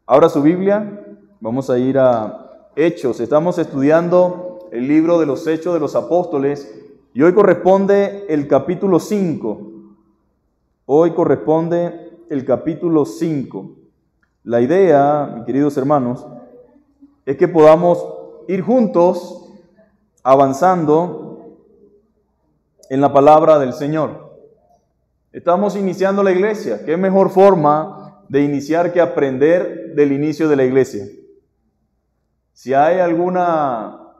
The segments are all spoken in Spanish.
Abra su Biblia, vamos a ir a Hechos. Estamos estudiando el libro de los Hechos de los Apóstoles y hoy corresponde el capítulo 5. Hoy corresponde el capítulo 5. La idea, mis queridos hermanos, es que podamos ir juntos avanzando en la palabra del Señor. Estamos iniciando la iglesia. ¿Qué mejor forma de iniciar que aprender del inicio de la iglesia? Si hay alguna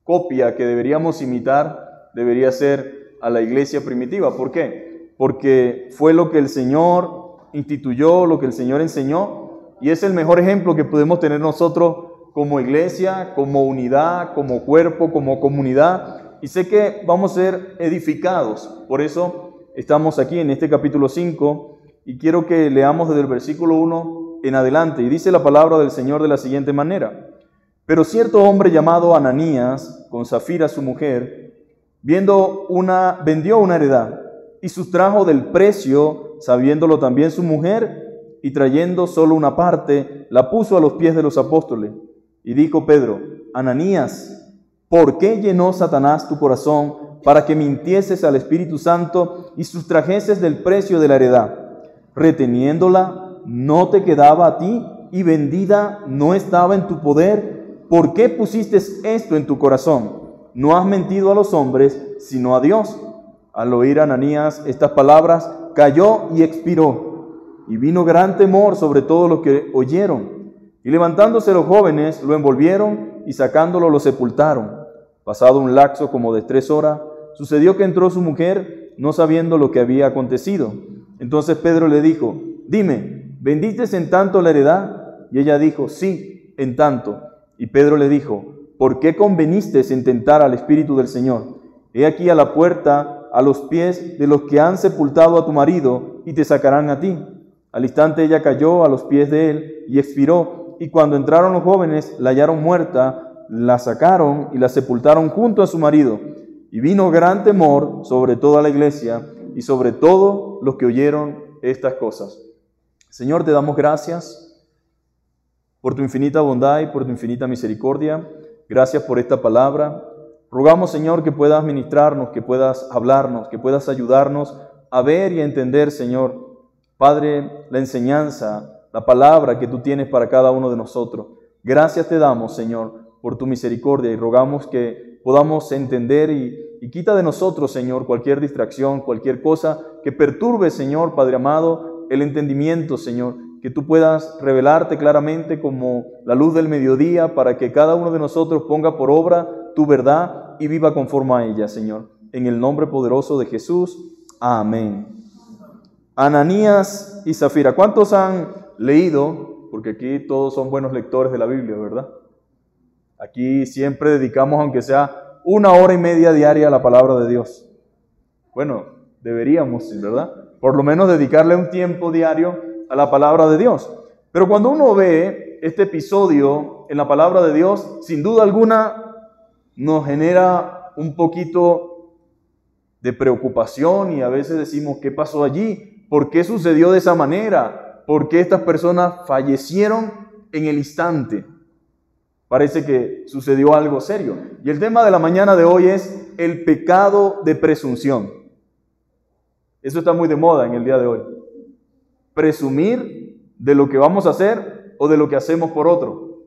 copia que deberíamos imitar, debería ser a la iglesia primitiva. ¿Por qué? Porque fue lo que el Señor instituyó, lo que el Señor enseñó, y es el mejor ejemplo que podemos tener nosotros como iglesia, como unidad, como cuerpo, como comunidad. Y sé que vamos a ser edificados. Por eso estamos aquí en este capítulo 5 y quiero que leamos desde el versículo 1 en adelante. Y dice la palabra del Señor de la siguiente manera: Pero cierto hombre llamado Ananías, con Safira su mujer, vendió una heredad y sustrajo del precio, sabiéndolo también su mujer, y trayendo solo una parte, la puso a los pies de los apóstoles. Y dijo Pedro: Ananías, ¿por qué llenó Satanás tu corazón para que mintieses al Espíritu Santo y sustrajeses del precio de la heredad? Reteniéndola, ¿no te quedaba a ti? Y vendida, ¿no estaba en tu poder? ¿Por qué pusiste esto en tu corazón? No has mentido a los hombres, sino a Dios. Al oír Ananías estas palabras, cayó y expiró. Y vino gran temor sobre todos los que oyeron. Y levantándose los jóvenes, lo envolvieron y sacándolo lo sepultaron. Pasado un lapso como de 3 horas, sucedió que entró su mujer, no sabiendo lo que había acontecido. Entonces Pedro le dijo: Dime, ¿vendiste en tanto la heredad? Y ella dijo: Sí, en tanto. Y Pedro le dijo: ¿Por qué conveniste en tentar al Espíritu del Señor? He aquí a la puerta, a los pies de los que han sepultado a tu marido, y te sacarán a ti. Al instante ella cayó a los pies de él y expiró. Y cuando entraron los jóvenes, la hallaron muerta, la sacaron y la sepultaron junto a su marido. Y vino gran temor sobre toda la iglesia y sobre todos los que oyeron estas cosas. Señor, te damos gracias por tu infinita bondad y por tu infinita misericordia. Gracias por esta palabra. Rogamos, Señor, que puedas ministrarnos, que puedas hablarnos, que puedas ayudarnos a ver y a entender, Señor, Padre, la enseñanza, la palabra que tú tienes para cada uno de nosotros. Gracias te damos, Señor, por tu misericordia, y rogamos que podamos entender y quita de nosotros, Señor, cualquier distracción, cualquier cosa que perturbe, Señor, Padre amado, el entendimiento, Señor, que tú puedas revelarte claramente como la luz del mediodía para que cada uno de nosotros ponga por obra tu verdad y viva conforme a ella, Señor. En el nombre poderoso de Jesús. Amén. Ananías y Safira. ¿Cuántos han leído? Porque aquí todos son buenos lectores de la Biblia, ¿verdad? Aquí siempre dedicamos, aunque sea 1 hora y media diaria, a la palabra de Dios. Bueno, deberíamos, ¿verdad? Por lo menos dedicarle un tiempo diario a la palabra de Dios. Pero cuando uno ve este episodio en la palabra de Dios, sin duda alguna nos genera un poquito de preocupación y a veces decimos: ¿qué pasó allí? ¿Por qué sucedió de esa manera? ¿Por qué estas personas fallecieron en el instante? Parece que sucedió algo serio. Y el tema de la mañana de hoy es el pecado de presunción. Eso está muy de moda en el día de hoy. Presumir de lo que vamos a hacer o de lo que hacemos por otro.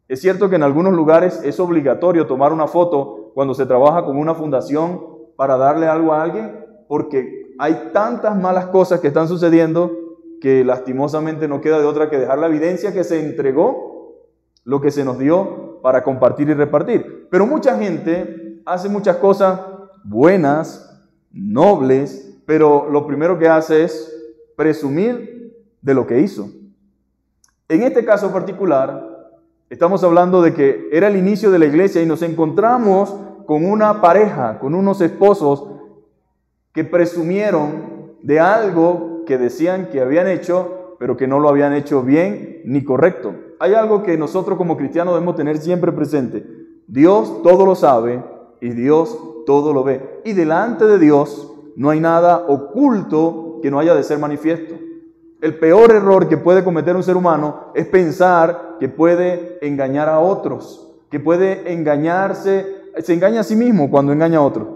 Es cierto que en algunos lugares es obligatorio tomar una foto cuando se trabaja con una fundación para darle algo a alguien, porque hay tantas malas cosas que están sucediendo que lastimosamente no queda de otra que dejar la evidencia que se entregó lo que se nos dio para compartir y repartir. Pero mucha gente hace muchas cosas buenas, nobles, pero lo primero que hace es presumir de lo que hizo. En este caso particular, estamos hablando de que era el inicio de la iglesia y nos encontramos con una pareja, con unos esposos que presumieron de algo que decían que habían hecho, pero que no lo habían hecho bien ni correcto. Hay algo que nosotros como cristianos debemos tener siempre presente. Dios todo lo sabe y Dios todo lo ve. Y delante de Dios no hay nada oculto que no haya de ser manifiesto. El peor error que puede cometer un ser humano es pensar que puede engañar a otros, que puede engañarse, se engaña a sí mismo cuando engaña a otros.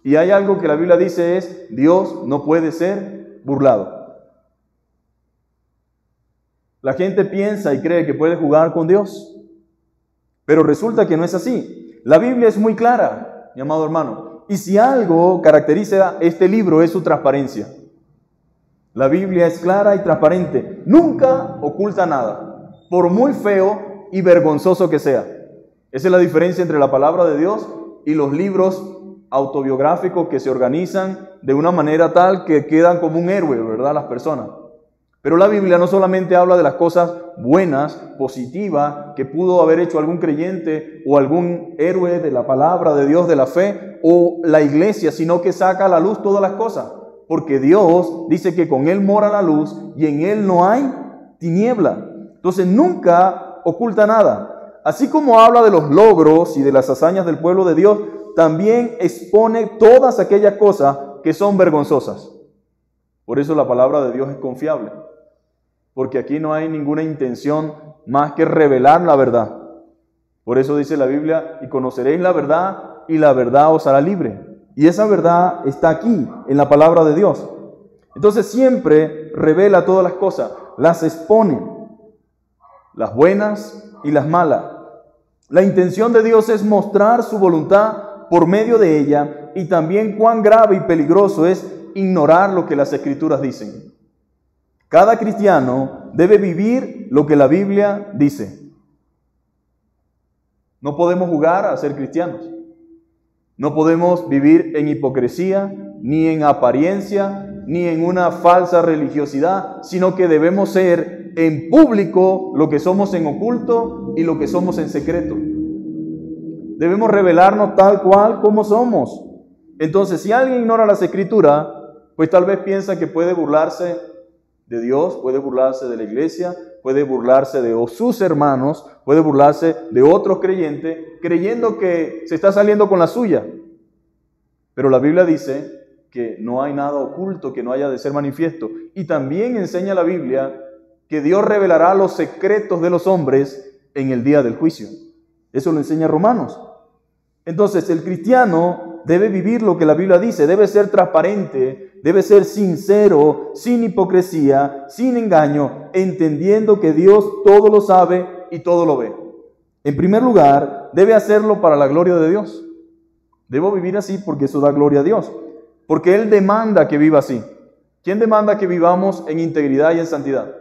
Y hay algo que la Biblia dice es, Dios no puede ser burlado. La gente piensa y cree que puede jugar con Dios, pero resulta que no es así. La Biblia es muy clara, mi amado hermano, y si algo caracteriza este libro es su transparencia. La Biblia es clara y transparente, nunca oculta nada, por muy feo y vergonzoso que sea. Esa es la diferencia entre la palabra de Dios y los libros autobiográficos que se organizan de una manera tal que quedan como un héroe, ¿verdad?, las personas. Pero la Biblia no solamente habla de las cosas buenas, positivas, que pudo haber hecho algún creyente o algún héroe de la palabra de Dios, de la fe, o la iglesia, sino que saca a la luz todas las cosas. Porque Dios dice que con Él mora la luz y en Él no hay tiniebla. Entonces nunca oculta nada. Así como habla de los logros y de las hazañas del pueblo de Dios, también expone todas aquellas cosas que son vergonzosas. Por eso la palabra de Dios es confiable. Porque aquí no hay ninguna intención más que revelar la verdad. Por eso dice la Biblia, y conoceréis la verdad, y la verdad os hará libre. Y esa verdad está aquí, en la palabra de Dios. Entonces siempre revela todas las cosas, las expone, las buenas y las malas. La intención de Dios es mostrar su voluntad por medio de ella, y también cuán grave y peligroso es ignorar lo que las Escrituras dicen. Cada cristiano debe vivir lo que la Biblia dice. No podemos jugar a ser cristianos. No podemos vivir en hipocresía, ni en apariencia, ni en una falsa religiosidad, sino que debemos ser en público lo que somos en oculto y lo que somos en secreto. Debemos revelarnos tal cual como somos. Entonces, si alguien ignora las Escrituras, pues tal vez piensa que puede burlarse de Dios, puede burlarse de la iglesia, puede burlarse de sus hermanos, puede burlarse de otros creyentes, creyendo que se está saliendo con la suya. Pero la Biblia dice que no hay nada oculto que no haya de ser manifiesto. Y también enseña la Biblia que Dios revelará los secretos de los hombres en el día del juicio. Eso lo enseña Romanos. Entonces, el cristiano debe vivir lo que la Biblia dice, debe ser transparente, debe ser sincero, sin hipocresía, sin engaño, entendiendo que Dios todo lo sabe y todo lo ve. En primer lugar, debe hacerlo para la gloria de Dios. Debo vivir así porque eso da gloria a Dios, porque Él demanda que viva así. ¿Quién demanda que vivamos en integridad y en santidad?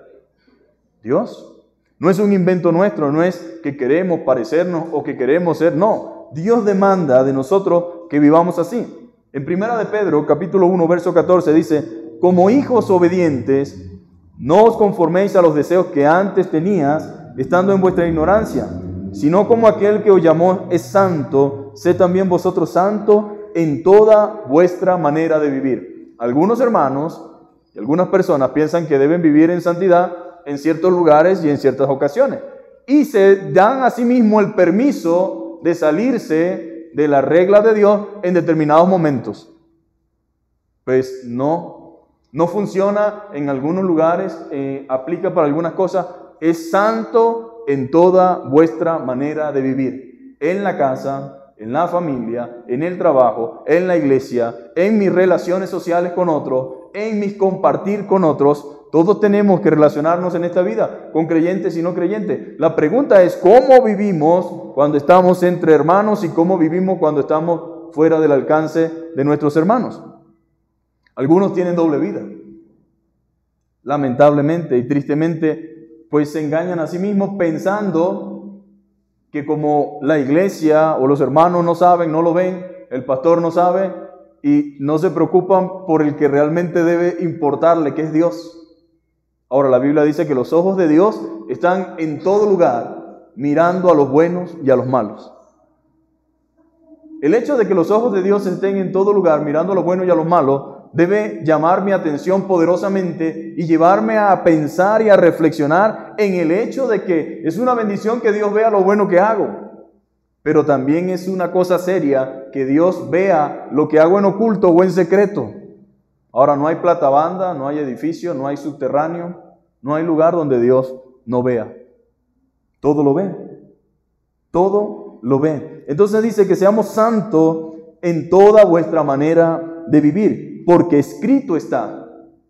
Dios. No es un invento nuestro, no es que queremos parecernos o que queremos ser, no. Dios demanda de nosotros que vivamos así. En 1 de Pedro, capítulo 1, verso 14, dice, como hijos obedientes, no os conforméis a los deseos que antes tenías, estando en vuestra ignorancia, sino como aquel que os llamó es santo, sed también vosotros santos en toda vuestra manera de vivir. Algunos hermanos y algunas personas piensan que deben vivir en santidad en ciertos lugares y en ciertas ocasiones, y se dan a sí mismo el permiso de salirse de la regla de Dios en determinados momentos. Pues no funciona en algunos lugares, aplica para algunas cosas. Es santo en toda vuestra manera de vivir, en la casa, en la familia, en el trabajo, en la iglesia, en mis relaciones sociales con otros, en mis compartir con otros. Todos tenemos que relacionarnos en esta vida, con creyentes y no creyentes. La pregunta es, ¿cómo vivimos cuando estamos entre hermanos y cómo vivimos cuando estamos fuera del alcance de nuestros hermanos? Algunos tienen doble vida. Lamentablemente y tristemente, pues se engañan a sí mismos pensando que como la iglesia o los hermanos no saben, no lo ven, el pastor no sabe y no se preocupan por el que realmente debe importarle, que es Dios. Ahora, la Biblia dice que los ojos de Dios están en todo lugar, mirando a los buenos y a los malos. El hecho de que los ojos de Dios estén en todo lugar, mirando a los buenos y a los malos, debe llamar mi atención poderosamente y llevarme a pensar y a reflexionar en el hecho de que es una bendición que Dios vea lo bueno que hago, pero también es una cosa seria que Dios vea lo que hago en oculto o en secreto. Ahora, no hay platabanda, no hay edificio, no hay subterráneo, No hay lugar donde Dios no vea. Todo lo ve. Todo lo ve. Entonces dice que seamos santos en toda vuestra manera de vivir, porque escrito está.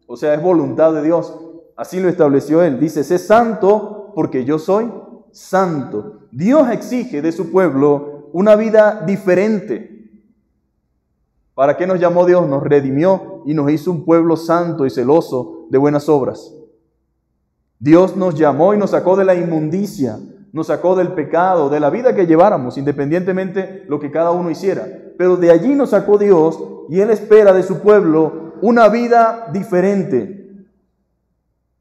O sea, es voluntad de Dios. Así lo estableció Él. Dice, sé santo porque yo soy santo. Dios exige de su pueblo una vida diferente. ¿Para qué nos llamó Dios? Nos redimió y nos hizo un pueblo santo y celoso de buenas obras. Dios nos llamó y nos sacó de la inmundicia, nos sacó del pecado, de la vida que lleváramos, independientemente lo que cada uno hiciera. Pero de allí nos sacó Dios y Él espera de su pueblo una vida diferente.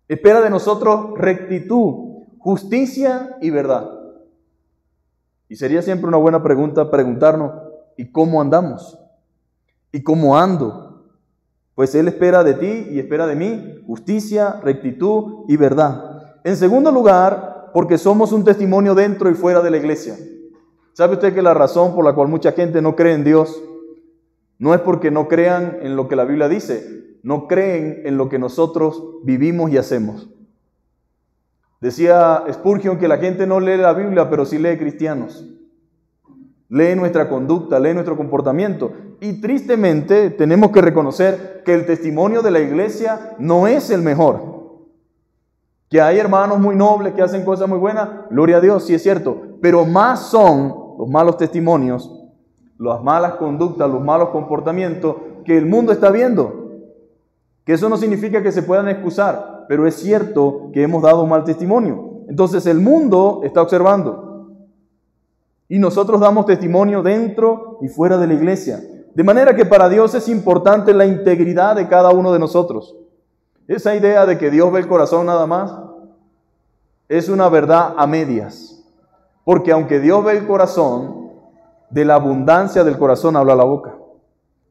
Espera de nosotros rectitud, justicia y verdad. Y sería siempre una buena pregunta preguntarnos, ¿y cómo andamos? ¿Y cómo ando? Pues Él espera de ti y espera de mí justicia, rectitud y verdad. En segundo lugar, porque somos un testimonio dentro y fuera de la iglesia. ¿Sabe usted que la razón por la cual mucha gente no cree en Dios no es porque no crean en lo que la Biblia dice, no creen en lo que nosotros vivimos y hacemos? Decía Spurgeon que la gente no lee la Biblia, pero sí lee cristianos. Lee nuestra conducta, lee nuestro comportamiento. Y tristemente tenemos que reconocer que el testimonio de la iglesia no es el mejor. Que hay hermanos muy nobles que hacen cosas muy buenas, gloria a Dios, sí es cierto. Pero más son los malos testimonios, las malas conductas, los malos comportamientos que el mundo está viendo. Que eso no significa que se puedan excusar, pero es cierto que hemos dado un mal testimonio. Entonces el mundo está observando. Y nosotros damos testimonio dentro y fuera de la iglesia. De manera que para Dios es importante la integridad de cada uno de nosotros. Esa idea de que Dios ve el corazón nada más es una verdad a medias. Porque aunque Dios ve el corazón, de la abundancia del corazón habla la boca.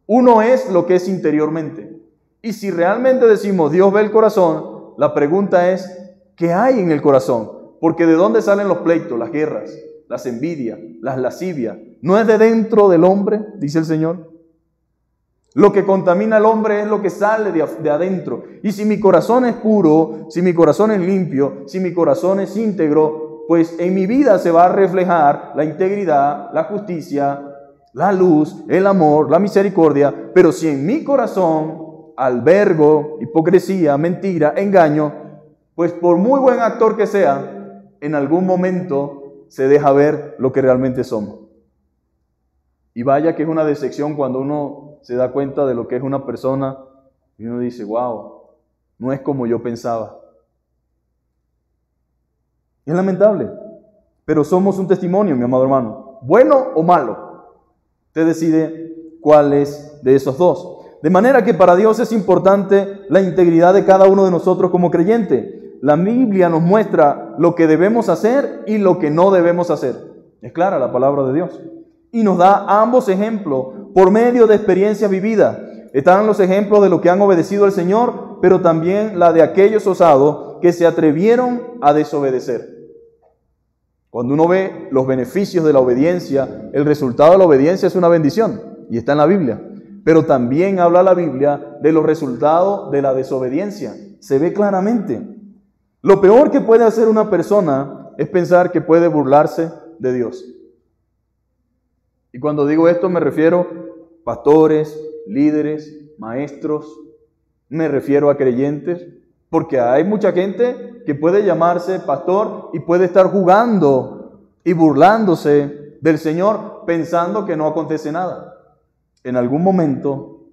Uno es lo que es interiormente. Y si realmente decimos Dios ve el corazón, la pregunta es, ¿qué hay en el corazón? Porque ¿de dónde salen los pleitos, las guerras, las envidias, las lascivias? ¿No es de dentro del hombre? Dice el Señor. Lo que contamina al hombre es lo que sale de adentro. Y si mi corazón es puro, si mi corazón es limpio, si mi corazón es íntegro, pues en mi vida se va a reflejar la integridad, la justicia, la luz, el amor, la misericordia. Pero si en mi corazón albergo hipocresía, mentira, engaño, pues por muy buen actor que sea, en algún momento se deja ver lo que realmente somos. Y vaya que es una decepción cuando uno se da cuenta de lo que es una persona y uno dice, wow, no es como yo pensaba. Es lamentable, pero somos un testimonio, mi amado hermano, bueno o malo. Usted decide cuál es de esos dos. De manera que para Dios es importante la integridad de cada uno de nosotros como creyente. La Biblia nos muestra lo que debemos hacer y lo que no debemos hacer. Es clara la palabra de Dios. Y nos da ambos ejemplos por medio de experiencias vividas. Están los ejemplos de los que han obedecido al Señor, pero también la de aquellos osados que se atrevieron a desobedecer. Cuando uno ve los beneficios de la obediencia, el resultado de la obediencia es una bendición, y está en la Biblia. Pero también habla la Biblia de los resultados de la desobediencia. Se ve claramente. Lo peor que puede hacer una persona es pensar que puede burlarse de Dios. Y cuando digo esto me refiero a pastores, líderes, maestros, me refiero a creyentes, porque hay mucha gente que puede llamarse pastor y puede estar jugando y burlándose del Señor pensando que no acontece nada. En algún momento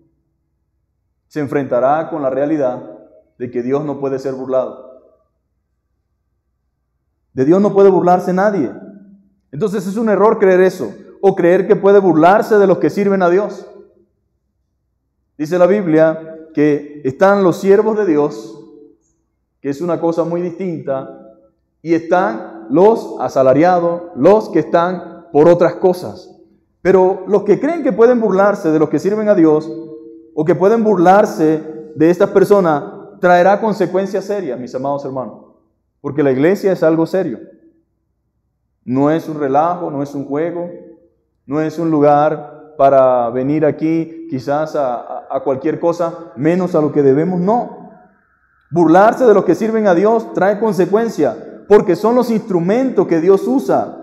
se enfrentará con la realidad de que Dios no puede ser burlado. De Dios no puede burlarse nadie. Entonces es un error creer eso, o creer que puede burlarse de los que sirven a Dios. Dice la Biblia que están los siervos de Dios, que es una cosa muy distinta, y están los asalariados, los que están por otras cosas. Pero los que creen que pueden burlarse de los que sirven a Dios, o que pueden burlarse de estas personas, traerá consecuencias serias, mis amados hermanos. Porque la iglesia es algo serio. No es un relajo, no es un juego, no es un lugar para venir aquí quizás a cualquier cosa, menos a lo que debemos, no. Burlarse de los que sirven a Dios trae consecuencia, porque son los instrumentos que Dios usa.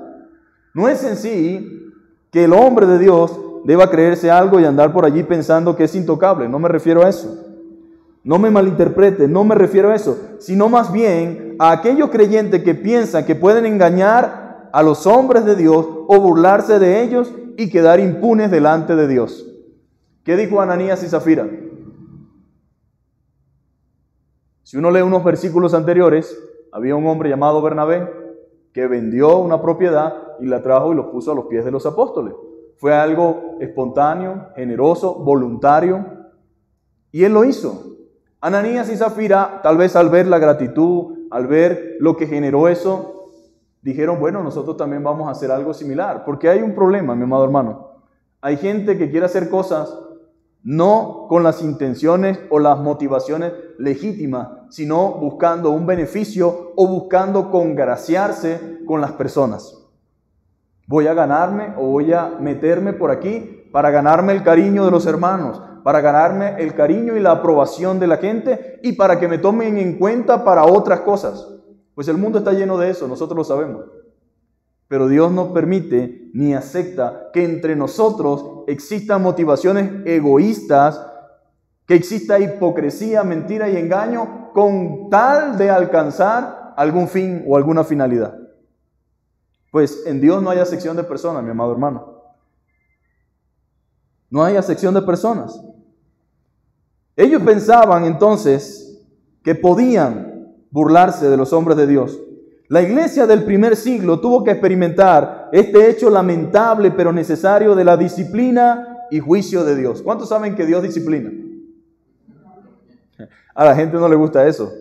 No es en sí que el hombre de Dios deba creerse algo y andar por allí pensando que es intocable. No me refiero a eso. No me malinterprete, no me refiero a eso, sino más bien a aquellos creyentes que piensan que pueden engañar a los hombres de Dios o burlarse de ellos y quedar impunes delante de Dios. ¿Qué dijo Ananías y Zafira? Si uno lee unos versículos anteriores, había un hombre llamado Bernabé que vendió una propiedad y la trajo y los puso a los pies de los apóstoles. Fue algo espontáneo, generoso, voluntario, y él lo hizo. Ananías y Zafira, tal vez al ver la gratitud, al ver lo que generó eso, dijeron, bueno, nosotros también vamos a hacer algo similar. Porque hay un problema, mi amado hermano. Hay gente que quiere hacer cosas no con las intenciones o las motivaciones legítimas, sino buscando un beneficio o buscando congraciarse con las personas. Voy a ganarme o voy a meterme por aquí para ganarme el cariño de los hermanos, para ganarme el cariño y la aprobación de la gente y para que me tomen en cuenta para otras cosas. Pues el mundo está lleno de eso, nosotros lo sabemos. Pero Dios no permite ni acepta que entre nosotros existan motivaciones egoístas, que exista hipocresía, mentira y engaño con tal de alcanzar algún fin o alguna finalidad. Pues en Dios no hay acepción de personas, mi amado hermano. No hay acepción de personas. Ellos pensaban entonces que podían burlarse de los hombres de Dios. La iglesia del primer siglo tuvo que experimentar este hecho lamentable pero necesario de la disciplina y juicio de Dios. ¿Cuántos saben que Dios disciplina? A la gente no le gusta eso.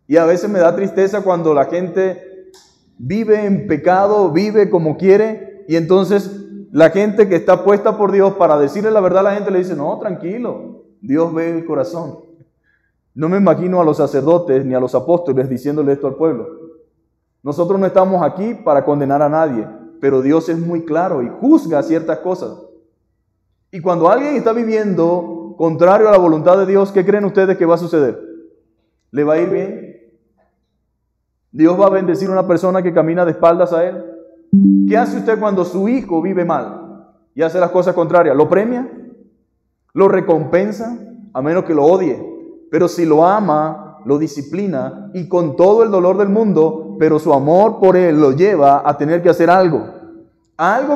Y a veces me da tristeza cuando la gente vive en pecado, vive como quiere, y entonces la gente que está puesta por Dios para decirle la verdad a la gente le dice, no, tranquilo, Dios ve el corazón. No me imagino a los sacerdotes ni a los apóstoles diciéndole esto al pueblo. Nosotros no estamos aquí para condenar a nadie, pero Dios es muy claro y juzga ciertas cosas. Y cuando alguien está viviendo contrario a la voluntad de Dios, ¿qué creen ustedes que va a suceder? ¿Le va a ir bien? ¿Dios va a bendecir a una persona que camina de espaldas a Él? ¿Qué hace usted cuando su hijo vive mal y hace las cosas contrarias? ¿Lo premia? ¿Lo recompensa? A menos que lo odie. Pero si lo ama, lo disciplina y con todo el dolor del mundo, pero su amor por él lo lleva a tener que hacer algo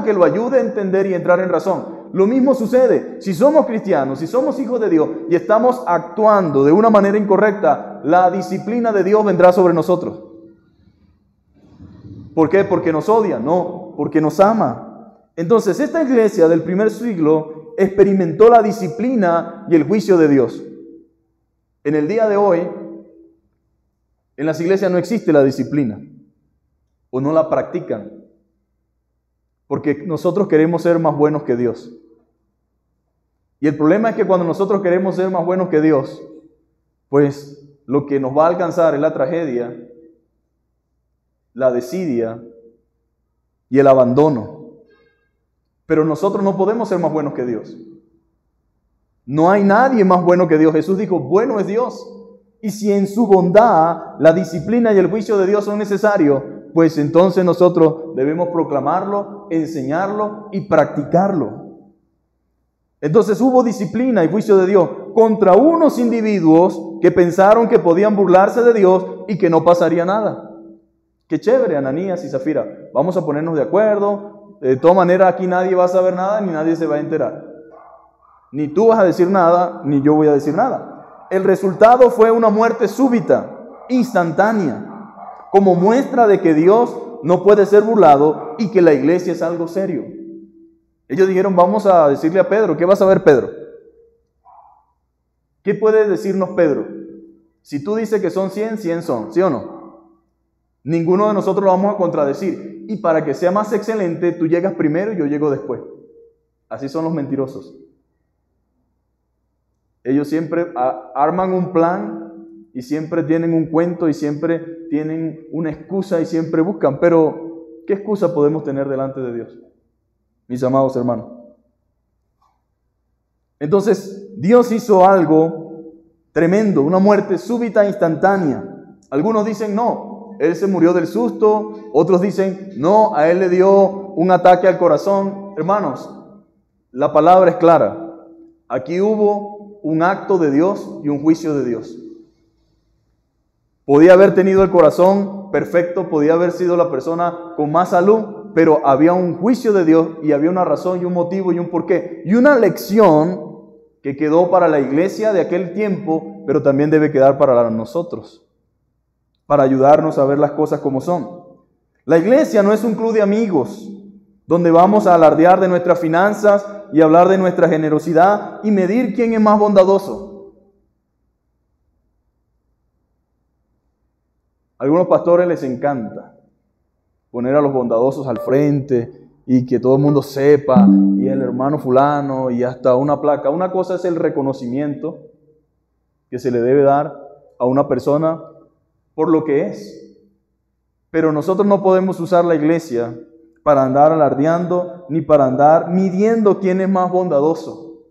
que lo ayude a entender y entrar en razón. Lo mismo sucede si somos cristianos, si somos hijos de Dios y estamos actuando de una manera incorrecta, la disciplina de Dios vendrá sobre nosotros. ¿Por qué? ¿Porque nos odia? No, porque nos ama. Entonces, esta iglesia del primer siglo experimentó la disciplina y el juicio de Dios. En el día de hoy, en las iglesias no existe la disciplina, o no la practican, porque nosotros queremos ser más buenos que Dios. Y el problema es que cuando nosotros queremos ser más buenos que Dios, pues lo que nos va a alcanzar es la tragedia, la desidia y el abandono. Pero nosotros no podemos ser más buenos que Dios. No hay nadie más bueno que Dios. Jesús dijo, bueno es Dios. Y si en su bondad la disciplina y el juicio de Dios son necesarios, pues entonces nosotros debemos proclamarlo, enseñarlo y practicarlo. Entonces hubo disciplina y juicio de Dios contra unos individuos que pensaron que podían burlarse de Dios y que no pasaría nada. Qué chévere, Ananías y Zafira. Vamos a ponernos de acuerdo. De todas maneras, aquí nadie va a saber nada ni nadie se va a enterar. Ni tú vas a decir nada, ni yo voy a decir nada. El resultado fue una muerte súbita, instantánea, como muestra de que Dios no puede ser burlado y que la iglesia es algo serio. Ellos dijeron, vamos a decirle a Pedro. ¿Qué va a saber Pedro? ¿Qué puede decirnos Pedro? Si tú dices que son 100, 100 son, ¿sí o no? Ninguno de nosotros lo vamos a contradecir. Y para que sea más excelente, tú llegas primero y yo llego después. Así son los mentirosos. Ellos siempre arman un plan y siempre tienen un cuento y siempre tienen una excusa y siempre buscan. Pero, ¿qué excusa podemos tener delante de Dios, mis amados hermanos? Entonces, Dios hizo algo Tremendo, una muerte súbita, instantánea. Algunos dicen no, él se murió del susto. Otros dicen no, a él le dio un ataque al corazón. Hermanos, la palabra es clara. Aquí hubo un acto de Dios y un juicio de Dios. Podía haber tenido el corazón perfecto, podía haber sido la persona con más salud, pero había un juicio de Dios y había una razón y un motivo y un porqué. Y una lección que quedó para la iglesia de aquel tiempo, pero también debe quedar para nosotros, para ayudarnos a ver las cosas como son. La iglesia no es un club de amigos donde vamos a alardear de nuestras finanzas y hablar de nuestra generosidad y medir quién es más bondadoso. A algunos pastores les encanta poner a los bondadosos al frente y que todo el mundo sepa, y el hermano fulano, y hasta una placa. Una cosa es el reconocimiento que se le debe dar a una persona por lo que es. Pero nosotros no podemos usar la iglesia para andar alardeando, ni para andar midiendo quién es más bondadoso.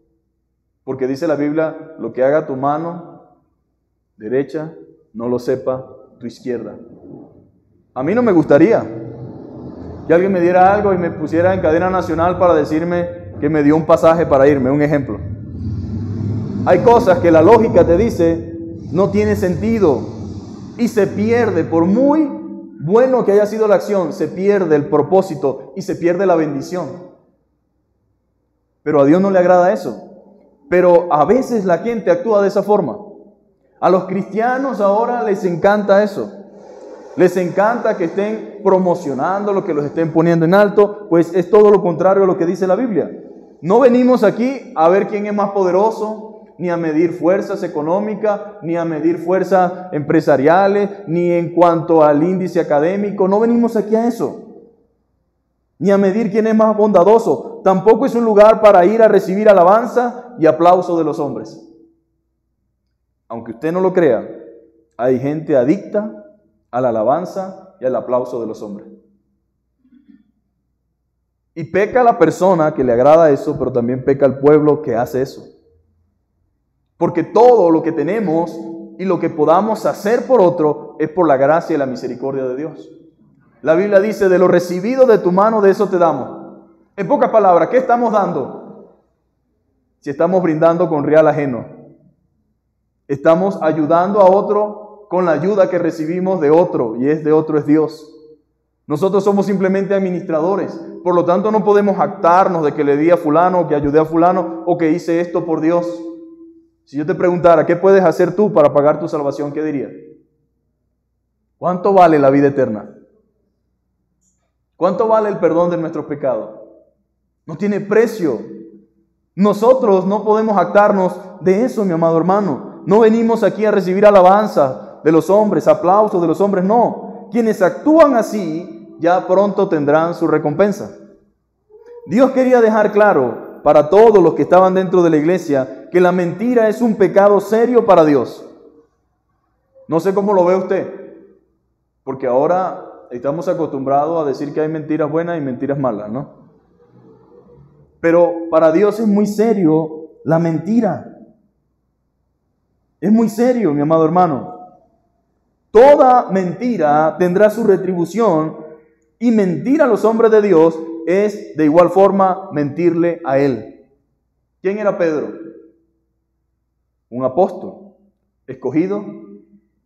Porque dice la Biblia, lo que haga tu mano derecha, no lo sepa tu izquierda. A mí no me gustaría que alguien me diera algo y me pusiera en cadena nacional para decirme que me dio un pasaje para irme, un ejemplo. Hay cosas que la lógica te dice no tiene sentido y se pierde, por muy bueno que haya sido la acción, se pierde el propósito y se pierde la bendición. Pero a Dios no le agrada eso. Pero a veces la gente actúa de esa forma. A los cristianos ahora les encanta eso. Les encanta que estén promocionando lo que los estén poniendo en alto, pues es todo lo contrario a lo que dice la Biblia. No venimos aquí a ver quién es más poderoso, ni a medir fuerzas económicas, ni a medir fuerzas empresariales, ni en cuanto al índice académico. No venimos aquí a eso, ni a medir quién es más bondadoso. Tampoco es un lugar para ir a recibir alabanza y aplauso de los hombres. Aunque usted no lo crea, hay gente adicta a la alabanza y al aplauso de los hombres. Y peca la persona que le agrada eso, pero también peca el pueblo que hace eso. Porque todo lo que tenemos y lo que podamos hacer por otro es por la gracia y la misericordia de Dios. La Biblia dice, de lo recibido de tu mano, de eso te damos. En pocas palabras, ¿qué estamos dando? Si estamos brindando con real ajeno. Estamos ayudando a otro con la ayuda que recibimos de otro, y de otro es Dios. Nosotros somos simplemente administradores, por lo tanto no podemos jactarnos de que le di a fulano, o que ayudé a fulano, o que hice esto por Dios. Si yo te preguntara, ¿qué puedes hacer tú para pagar tu salvación? ¿Qué dirías? ¿Cuánto vale la vida eterna? ¿Cuánto vale el perdón de nuestros pecados? No tiene precio. Nosotros no podemos jactarnos de eso, mi amado hermano. No venimos aquí a recibir alabanza de los hombres, aplausos de los hombres, no. Quienes actúan así ya pronto tendrán su recompensa. Dios quería dejar claro para todos los que estaban dentro de la iglesia que la mentira es un pecado serio para Dios. No sé cómo lo ve usted, porque ahora estamos acostumbrados a decir que hay mentiras buenas y mentiras malas, ¿no? Pero para Dios es muy serio la mentira. Es muy serio, mi amado hermano. Toda mentira tendrá su retribución, y mentir a los hombres de Dios es de igual forma mentirle a Él. ¿Quién era Pedro? Un apóstol, escogido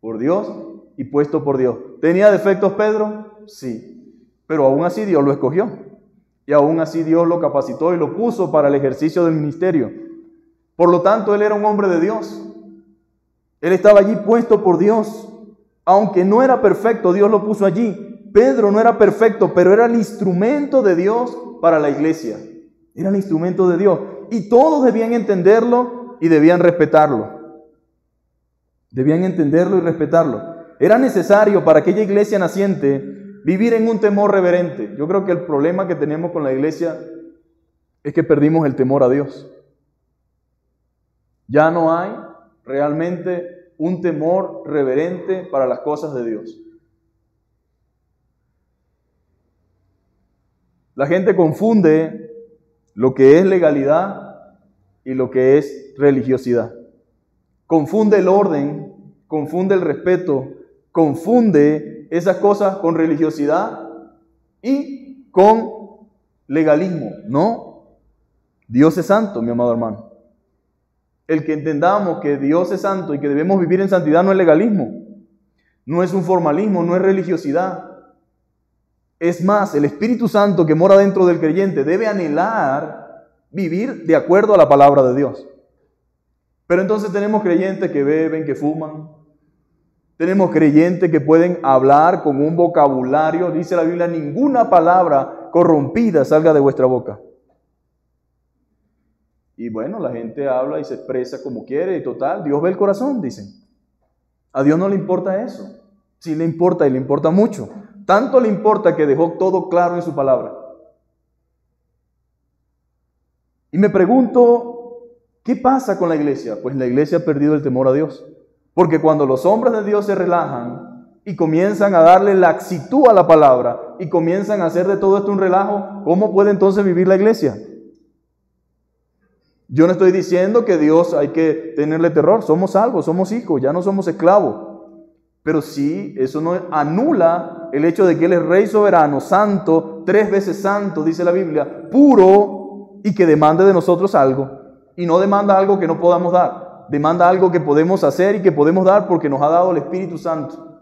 por Dios y puesto por Dios. ¿Tenía defectos Pedro? Sí, pero aún así Dios lo escogió, y aún así Dios lo capacitó y lo puso para el ejercicio del ministerio. Por lo tanto, él era un hombre de Dios. Él estaba allí puesto por Dios. Aunque no era perfecto, Dios lo puso allí. Pedro no era perfecto, pero era el instrumento de Dios para la iglesia. Era el instrumento de Dios. Y todos debían entenderlo y debían respetarlo. Debían entenderlo y respetarlo. Era necesario para aquella iglesia naciente vivir en un temor reverente. Yo creo que el problema que tenemos con la iglesia es que perdimos el temor a Dios. Ya no hay realmente un temor reverente para las cosas de Dios. La gente confunde lo que es legalidad y lo que es religiosidad. confunde el orden, confunde el respeto, confunde esas cosas con religiosidad y con legalismo. No, Dios es santo, mi amado hermano. El que entendamos que Dios es santo y que debemos vivir en santidad no es legalismo, no es un formalismo, no es religiosidad. Es más, el Espíritu Santo que mora dentro del creyente debe anhelar vivir de acuerdo a la palabra de Dios. Pero entonces tenemos creyentes que beben, que fuman. Tenemos creyentes que pueden hablar con un vocabulario, dice la Biblia, ninguna palabra corrompida salga de vuestra boca. Y bueno, la gente habla y se expresa como quiere y total, Dios ve el corazón, dicen. A Dios no le importa eso. Sí le importa y le importa mucho. Tanto le importa que dejó todo claro en su palabra. Y me pregunto, ¿qué pasa con la iglesia? Pues la iglesia ha perdido el temor a Dios. Porque cuando los hombres de Dios se relajan y comienzan a darle laxitud a la palabra y comienzan a hacer de todo esto un relajo, ¿cómo puede entonces vivir la iglesia? Yo no estoy diciendo que Dios hay que tenerle terror. Somos salvos, somos hijos, ya no somos esclavos. Pero sí, eso no anula el hecho de que Él es Rey soberano, santo, 3 veces santo, dice la Biblia, puro y que demande de nosotros algo. Y no demanda algo que no podamos dar. Demanda algo que podemos hacer y que podemos dar porque nos ha dado el Espíritu Santo,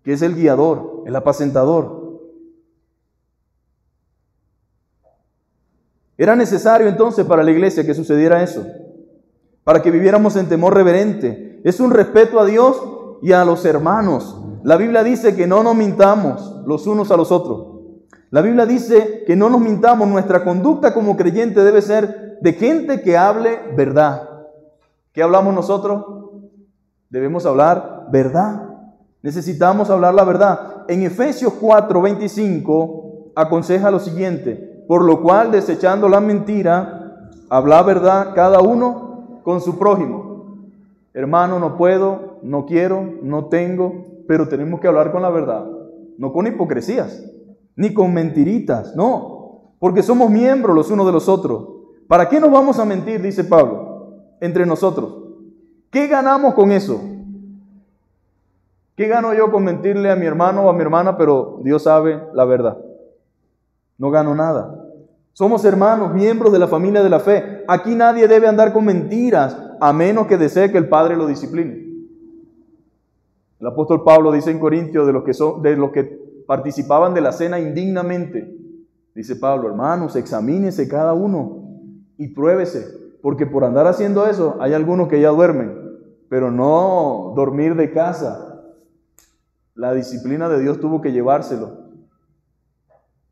que es el guiador, el apacentador. Era necesario entonces para la iglesia que sucediera eso, para que viviéramos en temor reverente. Es un respeto a Dios y a los hermanos. La Biblia dice que no nos mintamos los unos a los otros. La Biblia dice que no nos mintamos. Nuestra conducta como creyente debe ser de gente que hable verdad. ¿Qué hablamos nosotros? Debemos hablar verdad. Necesitamos hablar la verdad. En Efesios 4:25 aconseja lo siguiente: por lo cual, desechando la mentira, habla verdad cada uno con su prójimo. Hermano, no puedo, no quiero, no tengo, pero tenemos que hablar con la verdad. No con hipocresías, ni con mentiritas, no. Porque somos miembros los unos de los otros. ¿Para qué nos vamos a mentir? Dice Pablo, entre nosotros. ¿Qué ganamos con eso? ¿Qué gano yo con mentirle a mi hermano o a mi hermana, pero Dios sabe la verdad? No gano nada. Somos hermanos, miembros de la familia de la fe. Aquí nadie debe andar con mentiras, a menos que desee que el Padre lo discipline. El apóstol Pablo dice en Corintios de los que participaban de la cena indignamente. Dice Pablo, hermanos, examínese cada uno y pruébese, porque por andar haciendo eso hay algunos que ya duermen, pero no dormir de casa. La disciplina de Dios tuvo que llevárselo.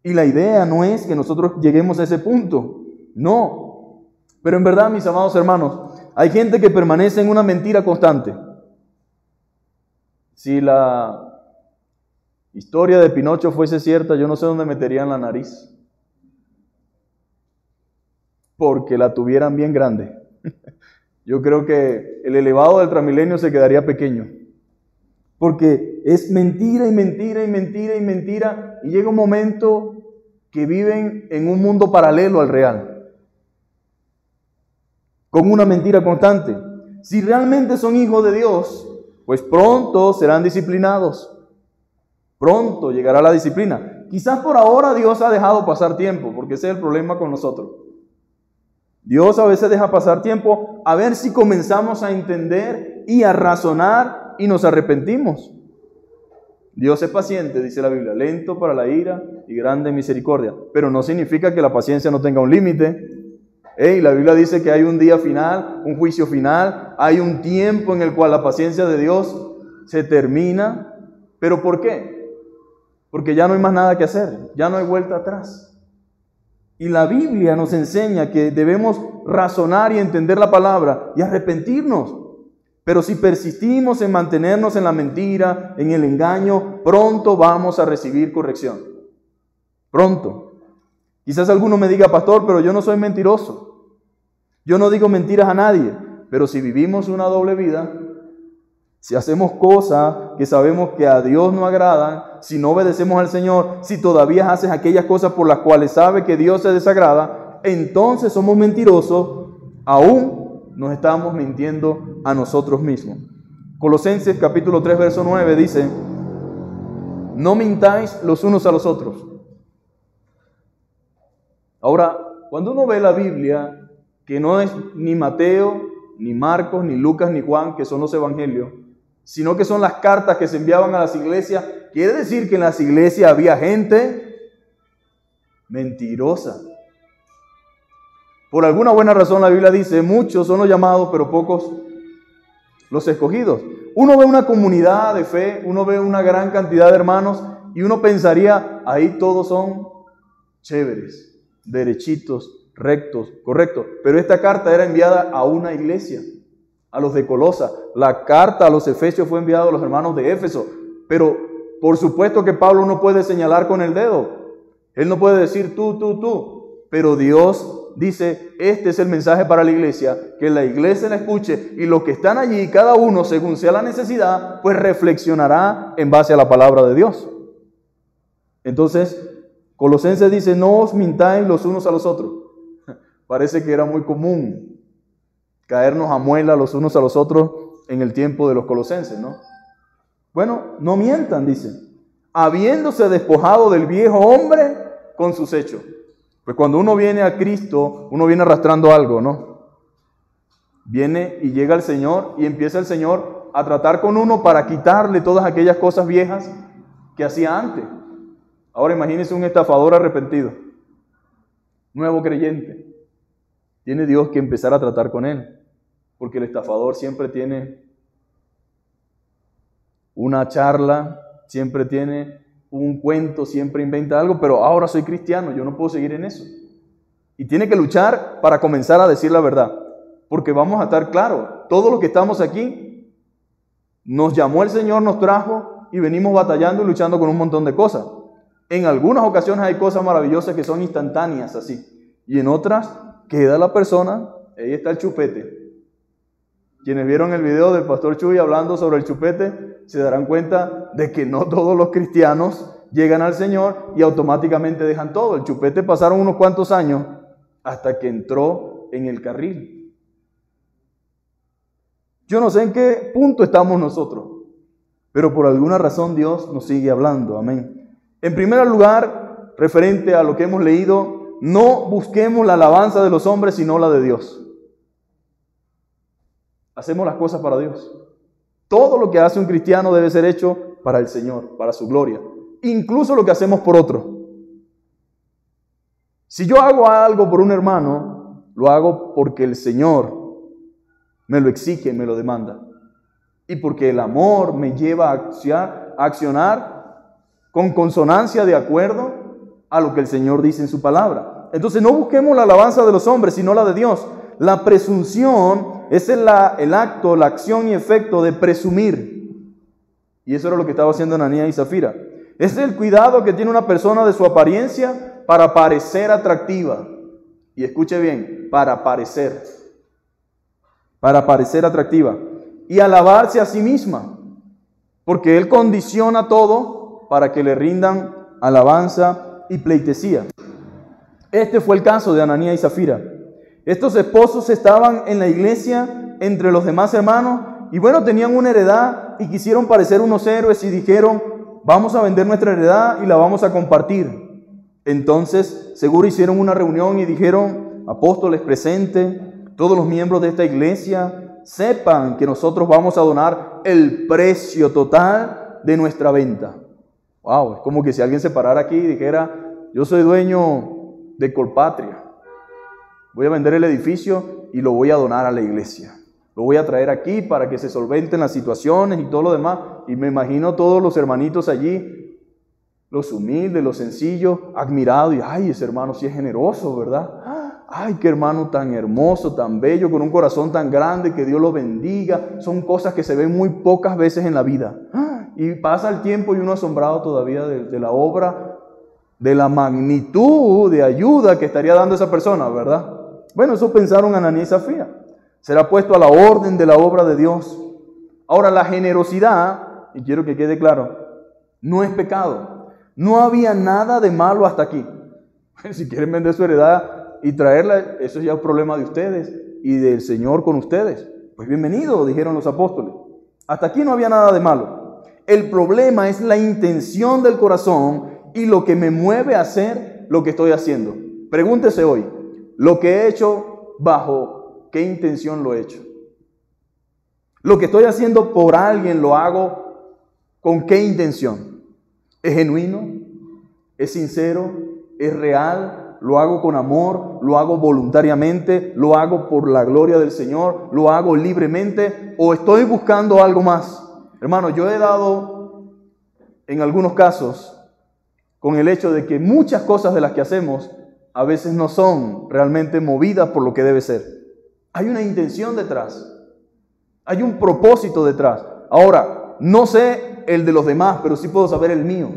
Y la idea no es que nosotros lleguemos a ese punto, no. Pero en verdad, mis amados hermanos, hay gente que permanece en una mentira constante. Si la historia de Pinocho fuese cierta, yo no sé dónde meterían la nariz, porque la tuvieran bien grande. Yo creo que el elevado del Transmilenio se quedaría pequeño, porque es mentira y mentira y mentira y mentira, y llega un momento que viven en un mundo paralelo al real, con una mentira constante. Si realmente son hijos de Dios, pues pronto serán disciplinados, pronto llegará la disciplina. Quizás por ahora Dios ha dejado pasar tiempo, porque ese es el problema con nosotros. Dios a veces deja pasar tiempo a ver si comenzamos a entender y a razonar y nos arrepentimos. Dios es paciente, dice la Biblia, lento para la ira y grande en misericordia. Pero no significa que la paciencia no tenga un límite. La Biblia dice que hay un día final, un juicio final. Hay un tiempo en el cual la paciencia de Dios se termina. ¿Pero por qué? Porque ya no hay más nada que hacer. Ya no hay vuelta atrás. Y la Biblia nos enseña que debemos razonar y entender la palabra y arrepentirnos. Pero si persistimos en mantenernos en la mentira, en el engaño, pronto vamos a recibir corrección. Pronto. Quizás alguno me diga, pastor, pero yo no soy mentiroso. Yo no digo mentiras a nadie. Pero si vivimos una doble vida, si hacemos cosas que sabemos que a Dios no agradan, si no obedecemos al Señor, si todavía haces aquellas cosas por las cuales sabes que Dios se desagrada, entonces somos mentirosos aún nos estamos mintiendo a nosotros mismos. Colosenses capítulo 3, verso 9 dice: no mintáis los unos a los otros. Ahora, cuando uno ve la Biblia, que no es ni Mateo, ni Marcos, ni Lucas, ni Juan, que son los evangelios, sino que son las cartas que se enviaban a las iglesias, quiere decir que en las iglesias había gente mentirosa. Por alguna buena razón la Biblia dice: muchos son los llamados, pero pocos los escogidos. Uno ve una comunidad de fe, uno ve una gran cantidad de hermanos y uno pensaría, ahí todos son chéveres, derechitos, rectos, correctos. Pero esta carta era enviada a una iglesia, a los de Colosa. La carta a los Efesios fue enviada a los hermanos de Éfeso. Pero por supuesto que Pablo no puede señalar con el dedo. Él no puede decir tú. Pero Dios dice: este es el mensaje para la iglesia, que la iglesia la escuche, y los que están allí, cada uno según sea la necesidad, pues reflexionará en base a la palabra de Dios. Entonces, Colosenses dice: no os mintáis los unos a los otros. Parece que era muy común caernos a muela los unos a los otros en el tiempo de los colosenses, ¿no? Bueno, no mientan, dice, habiéndose despojado del viejo hombre con sus hechos. Pues cuando uno viene a Cristo, uno viene arrastrando algo, ¿no? Viene y llega el Señor y empieza el Señor a tratar con uno para quitarle todas aquellas cosas viejas que hacía antes. Ahora imagínese un estafador arrepentido, nuevo creyente. Tiene Dios que empezar a tratar con él, porque el estafador siempre tiene una charla, siempre tiene un cuento, siempre inventa algo, pero ahora soy cristiano, yo no puedo seguir en eso. Y tiene que luchar para comenzar a decir la verdad, porque vamos a estar claros, todos los que estamos aquí, nos llamó el Señor, nos trajo y venimos batallando y luchando con un montón de cosas. En algunas ocasiones hay cosas maravillosas que son instantáneas así, y en otras queda la persona, ahí está el chupete. Quienes vieron el video del pastor Chuy hablando sobre el chupete, se darán cuenta de que no todos los cristianos llegan al Señor y automáticamente dejan todo. El chupete pasaron unos cuantos años hasta que entró en el carril. Yo no sé en qué punto estamos nosotros, pero por alguna razón Dios nos sigue hablando. Amén. En primer lugar, referente a lo que hemos leído, no busquemos la alabanza de los hombres, sino la de Dios. Hacemos las cosas para Dios. Todo lo que hace un cristiano debe ser hecho para el Señor, para su gloria. Incluso lo que hacemos por otro. Si yo hago algo por un hermano, lo hago porque el Señor me lo exige, me lo demanda. Y porque el amor me lleva a accionar con consonancia de acuerdo a lo que el Señor dice en su palabra. Entonces no busquemos la alabanza de los hombres, sino la de Dios. La presunción es el acto, la acción y efecto de presumir. Y eso era lo que estaba haciendo Ananías y Zafira. Es el cuidado que tiene una persona de su apariencia para parecer atractiva. Y escuche bien, para parecer atractiva. Y alabarse a sí misma. Porque él condiciona todo para que le rindan alabanza y pleitesía. Este fue el caso de Ananías y Zafira. Estos esposos estaban en la iglesia entre los demás hermanos y bueno, tenían una heredad y quisieron parecer unos héroes y dijeron: vamos a vender nuestra heredad y la vamos a compartir. Entonces, seguro hicieron una reunión y dijeron: apóstoles presentes, todos los miembros de esta iglesia, sepan que nosotros vamos a donar el precio total de nuestra venta. Wow, es como que si alguien se parara aquí y dijera: yo soy dueño de Colpatria. Voy a vender el edificio y lo voy a donar a la iglesia. Lo voy a traer aquí para que se solventen las situaciones y todo lo demás. Y me imagino todos los hermanitos allí, los humildes, los sencillos, admirados. Y ay, ese hermano sí es generoso, ¿verdad? Ay, qué hermano tan hermoso, tan bello, con un corazón tan grande, que Dios lo bendiga. Son cosas que se ven muy pocas veces en la vida. Y pasa el tiempo y uno asombrado todavía de la obra, de la magnitud de ayuda que estaría dando esa persona, ¿verdad? Bueno, eso pensaron Ananías y Zafira. Será puesto a la orden de la obra de Dios. Ahora, la generosidad, y quiero que quede claro, no es pecado. No había nada de malo hasta aquí. Si quieren vender su heredad y traerla, eso ya es problema de ustedes. y del Señor con ustedes. Pues bienvenido, dijeron los apóstoles. Hasta aquí no había nada de malo. El problema es la intención del corazón y lo que me mueve a hacer lo que estoy haciendo. Pregúntese hoy, ¿lo que he hecho bajo qué intención lo he hecho? Lo que estoy haciendo por alguien lo hago ¿con qué intención? ¿Es genuino? ¿Es sincero? ¿Es real? ¿Lo hago con amor? ¿Lo hago voluntariamente? ¿Lo hago por la gloria del Señor? ¿Lo hago libremente? ¿O estoy buscando algo más? Hermano, yo he dado en algunos casos con el hecho de que muchas cosas de las que hacemos a veces no son realmente movidas por lo que debe ser. Hay una intención detrás. Hay un propósito detrás. Ahora, no sé el de los demás, pero sí puedo saber el mío.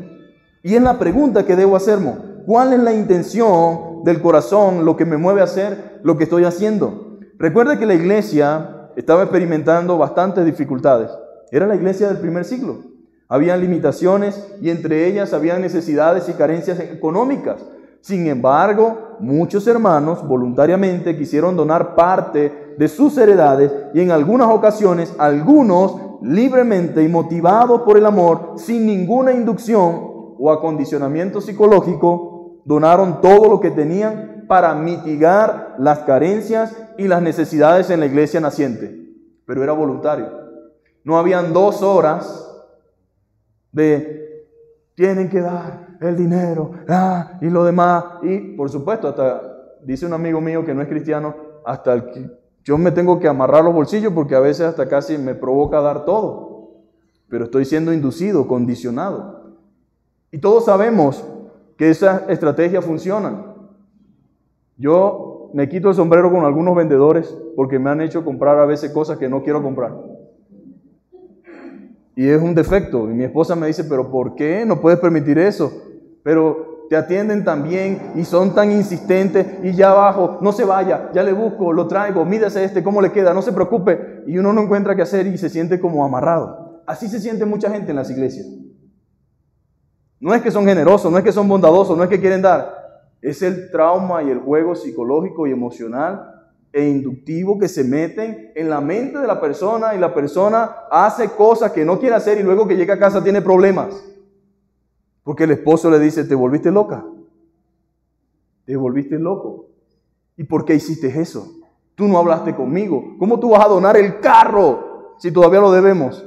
Y es la pregunta que debo hacerme. ¿Cuál es la intención del corazón, lo que me mueve a hacer lo que estoy haciendo? Recuerde que la iglesia estaba experimentando bastantes dificultades. Era la iglesia del primer siglo. Había limitaciones y entre ellas había necesidades y carencias económicas. Sin embargo, muchos hermanos voluntariamente quisieron donar parte de sus heredades y en algunas ocasiones, algunos libremente y motivados por el amor, sin ninguna inducción o acondicionamiento psicológico, donaron todo lo que tenían para mitigar las carencias y las necesidades en la iglesia naciente. Pero era voluntario. No habían 2 horas de tienen que dar el dinero y lo demás. Y por supuesto, hasta dice un amigo mío que no es cristiano, hasta yo me tengo que amarrar los bolsillos porque a veces hasta casi me provoca dar todo. Pero estoy siendo inducido, condicionado. Y todos sabemos que esas estrategias funcionan. Yo me quito el sombrero con algunos vendedores porque me han hecho comprar a veces cosas que no quiero comprar. Y es un defecto. Y mi esposa me dice, ¿pero por qué? No puedes permitir eso. Pero te atienden tan bien y son tan insistentes y ya abajo, no se vaya, ya le busco, lo traigo, mídase ¿cómo le queda? No se preocupe. Y uno no encuentra qué hacer y se siente como amarrado. Así se siente mucha gente en las iglesias. No es que son generosos, no es que son bondadosos, no es que quieren dar. Es el trauma y el juego psicológico y emocional e inductivo que se meten en la mente de la persona y la persona hace cosas que no quiere hacer y luego que llega a casa tiene problemas. Porque el esposo le dice, te volviste loca, te volviste loco. ¿Y por qué hiciste eso? Tú no hablaste conmigo. ¿Cómo tú vas a donar el carro si todavía lo debemos?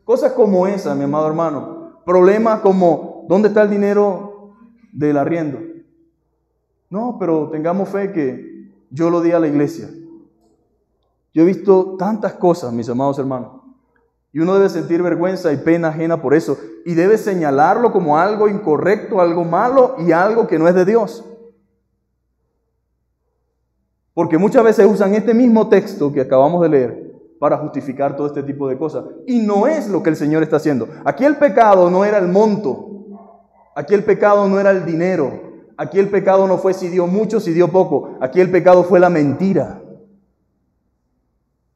Cosas como esa, mi amado hermano. Problemas como, ¿dónde está el dinero del arriendo? No, pero tengamos fe que yo lo di a la iglesia. Yo he visto tantas cosas, mis amados hermanos. Y uno debe sentir vergüenza y pena ajena por eso. Y debe señalarlo como algo incorrecto, algo malo y algo que no es de Dios. Porque muchas veces usan este mismo texto que acabamos de leer para justificar todo este tipo de cosas. Y no es lo que el Señor está haciendo. Aquí el pecado no era el monto. Aquí el pecado no era el dinero. Aquí el pecado no fue si dio mucho, si dio poco. Aquí el pecado fue la mentira.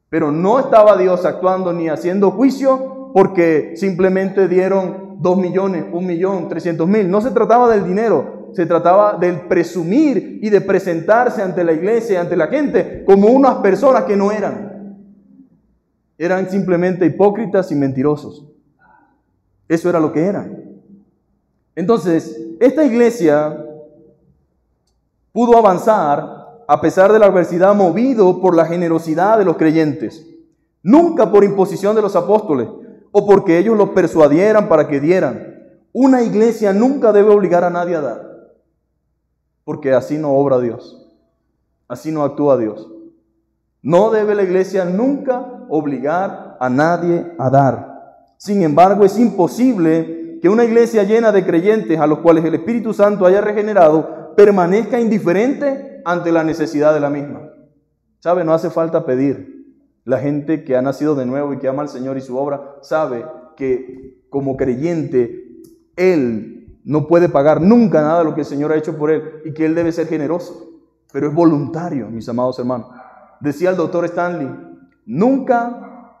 Pero no estaba Dios actuando ni haciendo juicio porque simplemente dieron 2 millones, 1 millón, 300,000. No se trataba del dinero, se trataba del presumir y de presentarse ante la iglesia, ante la gente, como unas personas que no eran. Eran simplemente hipócritas y mentirosos. Eso era lo que eran. Entonces, esta iglesia pudo avanzar a pesar de la adversidad, movido por la generosidad de los creyentes. Nunca por imposición de los apóstoles o porque ellos los persuadieran para que dieran. Una iglesia nunca debe obligar a nadie a dar, porque así no obra Dios, así no actúa Dios. No debe la iglesia nunca obligar a nadie a dar. Sin embargo, es imposible que una iglesia llena de creyentes a los cuales el Espíritu Santo haya regenerado permanezca indiferente ante la necesidad de la misma. ¿Sabe? No hace falta pedir. La gente que ha nacido de nuevo y que ama al Señor y su obra sabe que como creyente él no puede pagar nunca nada de lo que el Señor ha hecho por él y que él debe ser generoso, pero es voluntario, mis amados hermanos. Decía el doctor Stanley, nunca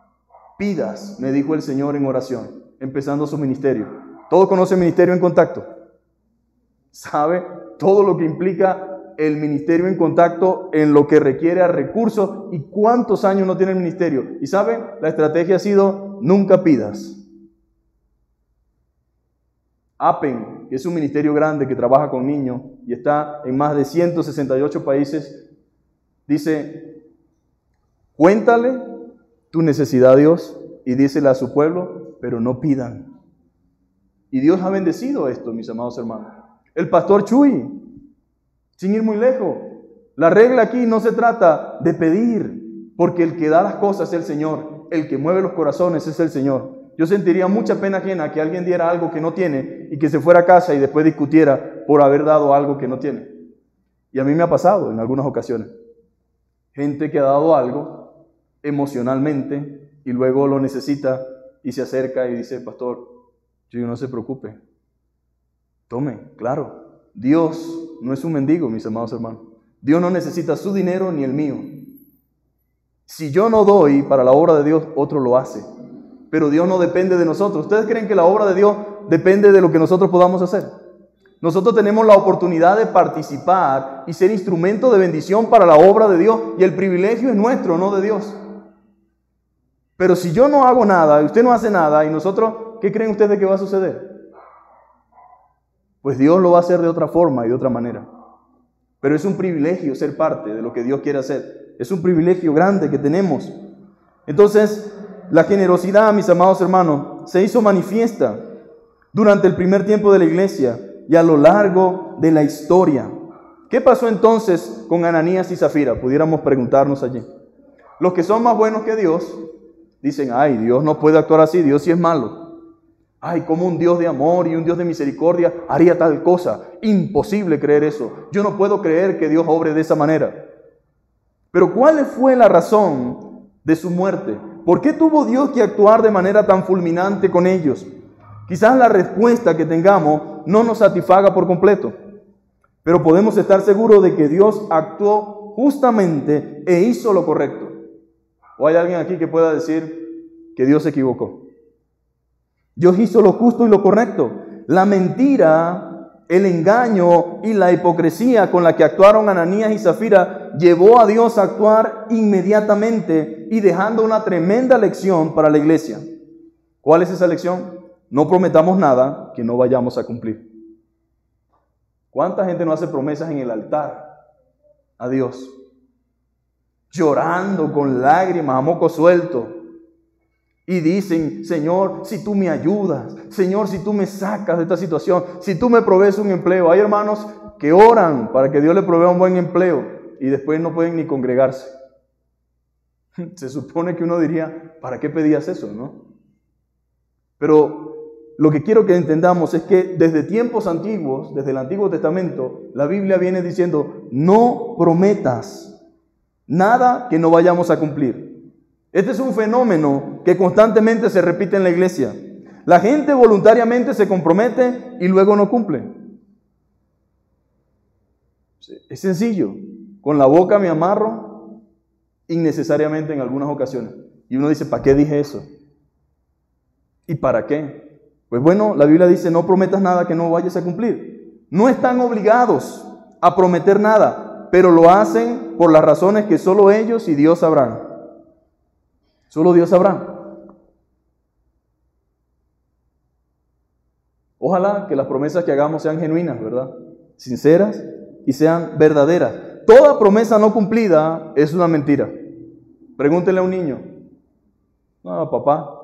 pidas, me dijo el Señor en oración, empezando su ministerio. ¿Todos conocen Ministerio en Contacto? ¿Sabe? Todo lo que implica el ministerio en contacto en lo que requiere a recursos y cuántos años no tiene el ministerio. Y ¿saben? La estrategia ha sido nunca pidas. APEN, que es un ministerio grande que trabaja con niños y está en más de 168 países, dice, cuéntale tu necesidad a Dios y dísela a su pueblo, pero no pidan. Y Dios ha bendecido esto, mis amados hermanos. El pastor Chuy, sin ir muy lejos, la regla aquí no se trata de pedir, porque el que da las cosas es el Señor, el que mueve los corazones es el Señor. Yo sentiría mucha pena ajena que alguien diera algo que no tiene y que se fuera a casa y después discutiera por haber dado algo que no tiene. Y a mí me ha pasado en algunas ocasiones. Gente que ha dado algo emocionalmente y luego lo necesita y se acerca y dice, pastor, no se preocupe. Tome, claro. Dios no es un mendigo, mis amados hermanos. Dios no necesita su dinero ni el mío. Si yo no doy para la obra de Dios, otro lo hace. Pero Dios no depende de nosotros. ¿Ustedes creen que la obra de Dios depende de lo que nosotros podamos hacer? Nosotros tenemos la oportunidad de participar y ser instrumento de bendición para la obra de Dios. Y el privilegio es nuestro, no de Dios. Pero si yo no hago nada y usted no hace nada y nosotros, ¿qué creen ustedes que va a suceder? Pues Dios lo va a hacer de otra forma y de otra manera. Pero es un privilegio ser parte de lo que Dios quiere hacer. Es un privilegio grande que tenemos. Entonces, la generosidad, mis amados hermanos, se hizo manifiesta durante el primer tiempo de la iglesia y a lo largo de la historia. ¿Qué pasó entonces con Ananías y Zafira? Pudiéramos preguntarnos allí. Los que son más buenos que Dios dicen, ay, Dios no puede actuar así, Dios sí es malo. Ay, ¿cómo un Dios de amor y un Dios de misericordia haría tal cosa? Imposible creer eso. Yo no puedo creer que Dios obre de esa manera. Pero ¿cuál fue la razón de su muerte? ¿Por qué tuvo Dios que actuar de manera tan fulminante con ellos? Quizás la respuesta que tengamos no nos satisfaga por completo, pero podemos estar seguros de que Dios actuó justamente e hizo lo correcto. ¿O hay alguien aquí que pueda decir que Dios se equivocó? Dios hizo lo justo y lo correcto. La mentira, el engaño y la hipocresía con la que actuaron Ananías y Zafira llevó a Dios a actuar inmediatamente y dejando una tremenda lección para la iglesia. ¿Cuál es esa lección? No prometamos nada que no vayamos a cumplir. ¿Cuánta gente no hace promesas en el altar a Dios? Llorando con lágrimas, a moco suelto. Y dicen, Señor, si tú me ayudas, Señor, si tú me sacas de esta situación, si tú me provees un empleo. Hay hermanos que oran para que Dios le provea un buen empleo y después no pueden ni congregarse. Se supone que uno diría, ¿para qué pedías eso, no? Pero lo que quiero que entendamos es que desde tiempos antiguos, desde el Antiguo Testamento, la Biblia viene diciendo, no prometas nada que no vayamos a cumplir. Este es un fenómeno que constantemente se repite en la iglesia. La gente voluntariamente se compromete y luego no cumple. Es sencillo. Con la boca me amarro innecesariamente en algunas ocasiones. Y uno dice, ¿para qué dije eso? ¿Y para qué? Pues bueno, la Biblia dice, no prometas nada que no vayas a cumplir. No están obligados a prometer nada, pero lo hacen por las razones que solo ellos y Dios sabrán. Solo Dios sabrá. Ojalá que las promesas que hagamos sean genuinas, ¿verdad? Sinceras y sean verdaderas. Toda promesa no cumplida es una mentira. Pregúntenle a un niño. No, papá,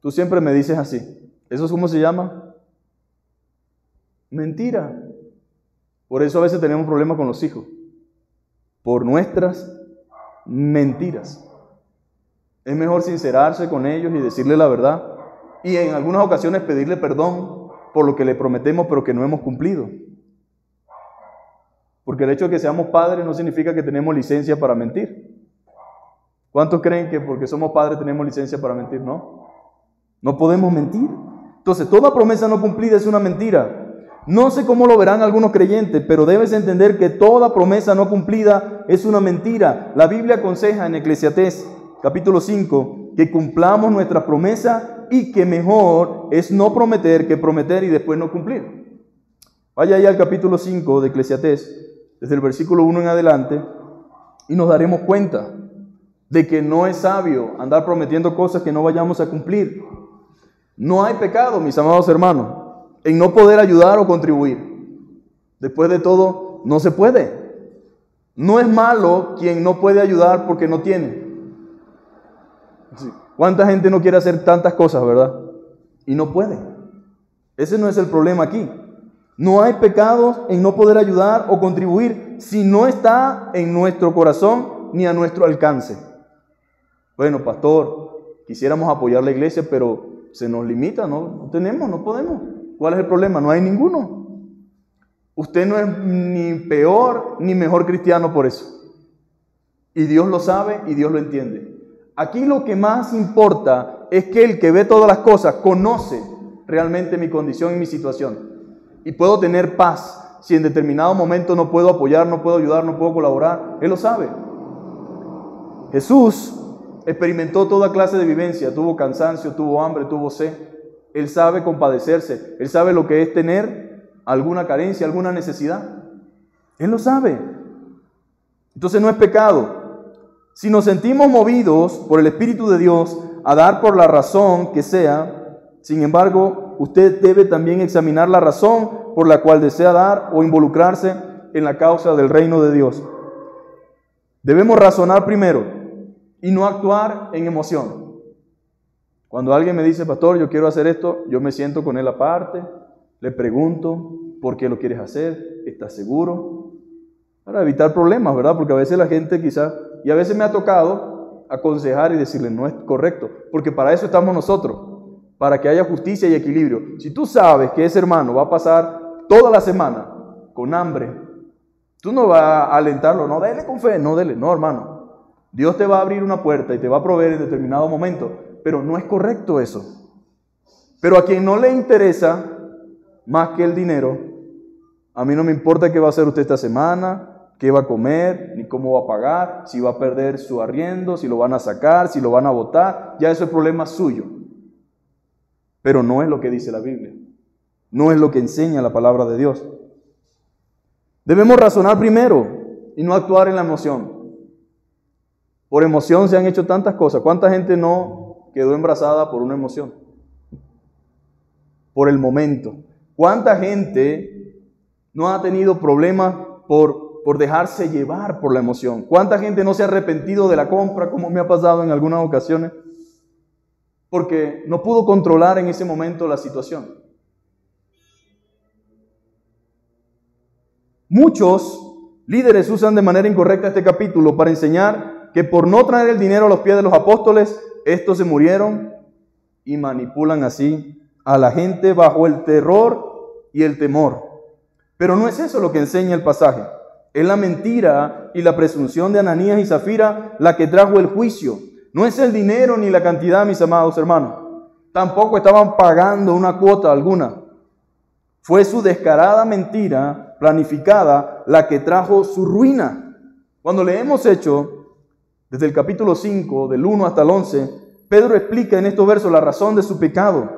tú siempre me dices así. ¿Eso es cómo se llama? Mentira. Por eso a veces tenemos problemas con los hijos. Por nuestras mentiras. Es mejor sincerarse con ellos y decirle la verdad. Y en algunas ocasiones pedirle perdón por lo que le prometemos pero que no hemos cumplido. Porque el hecho de que seamos padres no significa que tenemos licencia para mentir. ¿Cuántos creen que porque somos padres tenemos licencia para mentir? No. No podemos mentir. Entonces, toda promesa no cumplida es una mentira. No sé cómo lo verán algunos creyentes, pero debes entender que toda promesa no cumplida es una mentira. La Biblia aconseja en Eclesiastés capítulo 5, que cumplamos nuestra promesa y que mejor es no prometer que prometer y después no cumplir. Vaya ahí al capítulo 5 de Eclesiastés, desde el versículo 1 en adelante, y nos daremos cuenta de que no es sabio andar prometiendo cosas que no vayamos a cumplir. No hay pecado, mis amados hermanos, en no poder ayudar o contribuir. Después de todo, no se puede. No es malo quien no puede ayudar porque no tiene. ¿Cuánta gente no quiere hacer tantas cosas, verdad? Y no puede. Ese no es el problema aquí. No hay pecados en no poder ayudar o contribuir si no está en nuestro corazón ni a nuestro alcance. Bueno, pastor, quisiéramos apoyar la iglesia, pero se nos limita, no tenemos, no podemos. ¿Cuál es el problema? No hay ninguno. Usted no es ni peor ni mejor cristiano por eso. Y Dios lo sabe y Dios lo entiende. Aquí lo que más importa es que el que ve todas las cosas conoce realmente mi condición y mi situación. Y puedo tener paz si en determinado momento no puedo apoyar, no puedo ayudar, no puedo colaborar. Él lo sabe. Jesús experimentó toda clase de vivencia. Tuvo cansancio, tuvo hambre, tuvo sed. Él sabe compadecerse. Él sabe lo que es tener alguna carencia, alguna necesidad. Él lo sabe. Entonces no es pecado. Si nos sentimos movidos por el Espíritu de Dios a dar por la razón que sea, sin embargo, usted debe también examinar la razón por la cual desea dar o involucrarse en la causa del reino de Dios. Debemos razonar primero y no actuar en emoción. Cuando alguien me dice, pastor, yo quiero hacer esto, yo me siento con él aparte, le pregunto, ¿por qué lo quieres hacer? ¿Estás seguro? Para evitar problemas, ¿verdad? Porque a veces la gente quizás, y a veces me ha tocado aconsejar y decirle, no es correcto, porque para eso estamos nosotros, para que haya justicia y equilibrio. Si tú sabes que ese hermano va a pasar toda la semana con hambre, tú no vas a alentarlo, no, dele con fe, no, dele, no, hermano. Dios te va a abrir una puerta y te va a proveer en determinado momento, pero no es correcto eso. Pero a quien no le interesa más que el dinero, a mí no me importa qué va a hacer usted esta semana, qué va a comer, ni cómo va a pagar, si va a perder su arriendo, si lo van a sacar, si lo van a botar, ya eso es problema suyo. Pero no es lo que dice la Biblia, no es lo que enseña la palabra de Dios. Debemos razonar primero y no actuar en la emoción. Por emoción se han hecho tantas cosas. ¿Cuánta gente no quedó embarazada por una emoción? Por el momento. ¿Cuánta gente no ha tenido problemas por dejarse llevar por la emoción? ¿Cuánta gente no se ha arrepentido de la compra, como me ha pasado en algunas ocasiones? Porque no pudo controlar en ese momento la situación. Muchos líderes usan de manera incorrecta este capítulo para enseñar que por no traer el dinero a los pies de los apóstoles, estos se murieron y manipulan así a la gente bajo el terror y el temor. Pero no es eso lo que enseña el pasaje. Es la mentira y la presunción de Ananías y Zafira la que trajo el juicio. No es el dinero ni la cantidad, mis amados hermanos. Tampoco estaban pagando una cuota alguna. Fue su descarada mentira planificada la que trajo su ruina. Cuando leemos Hechos, desde el capítulo 5, del 1 hasta el 11, Pedro explica en estos versos la razón de su pecado.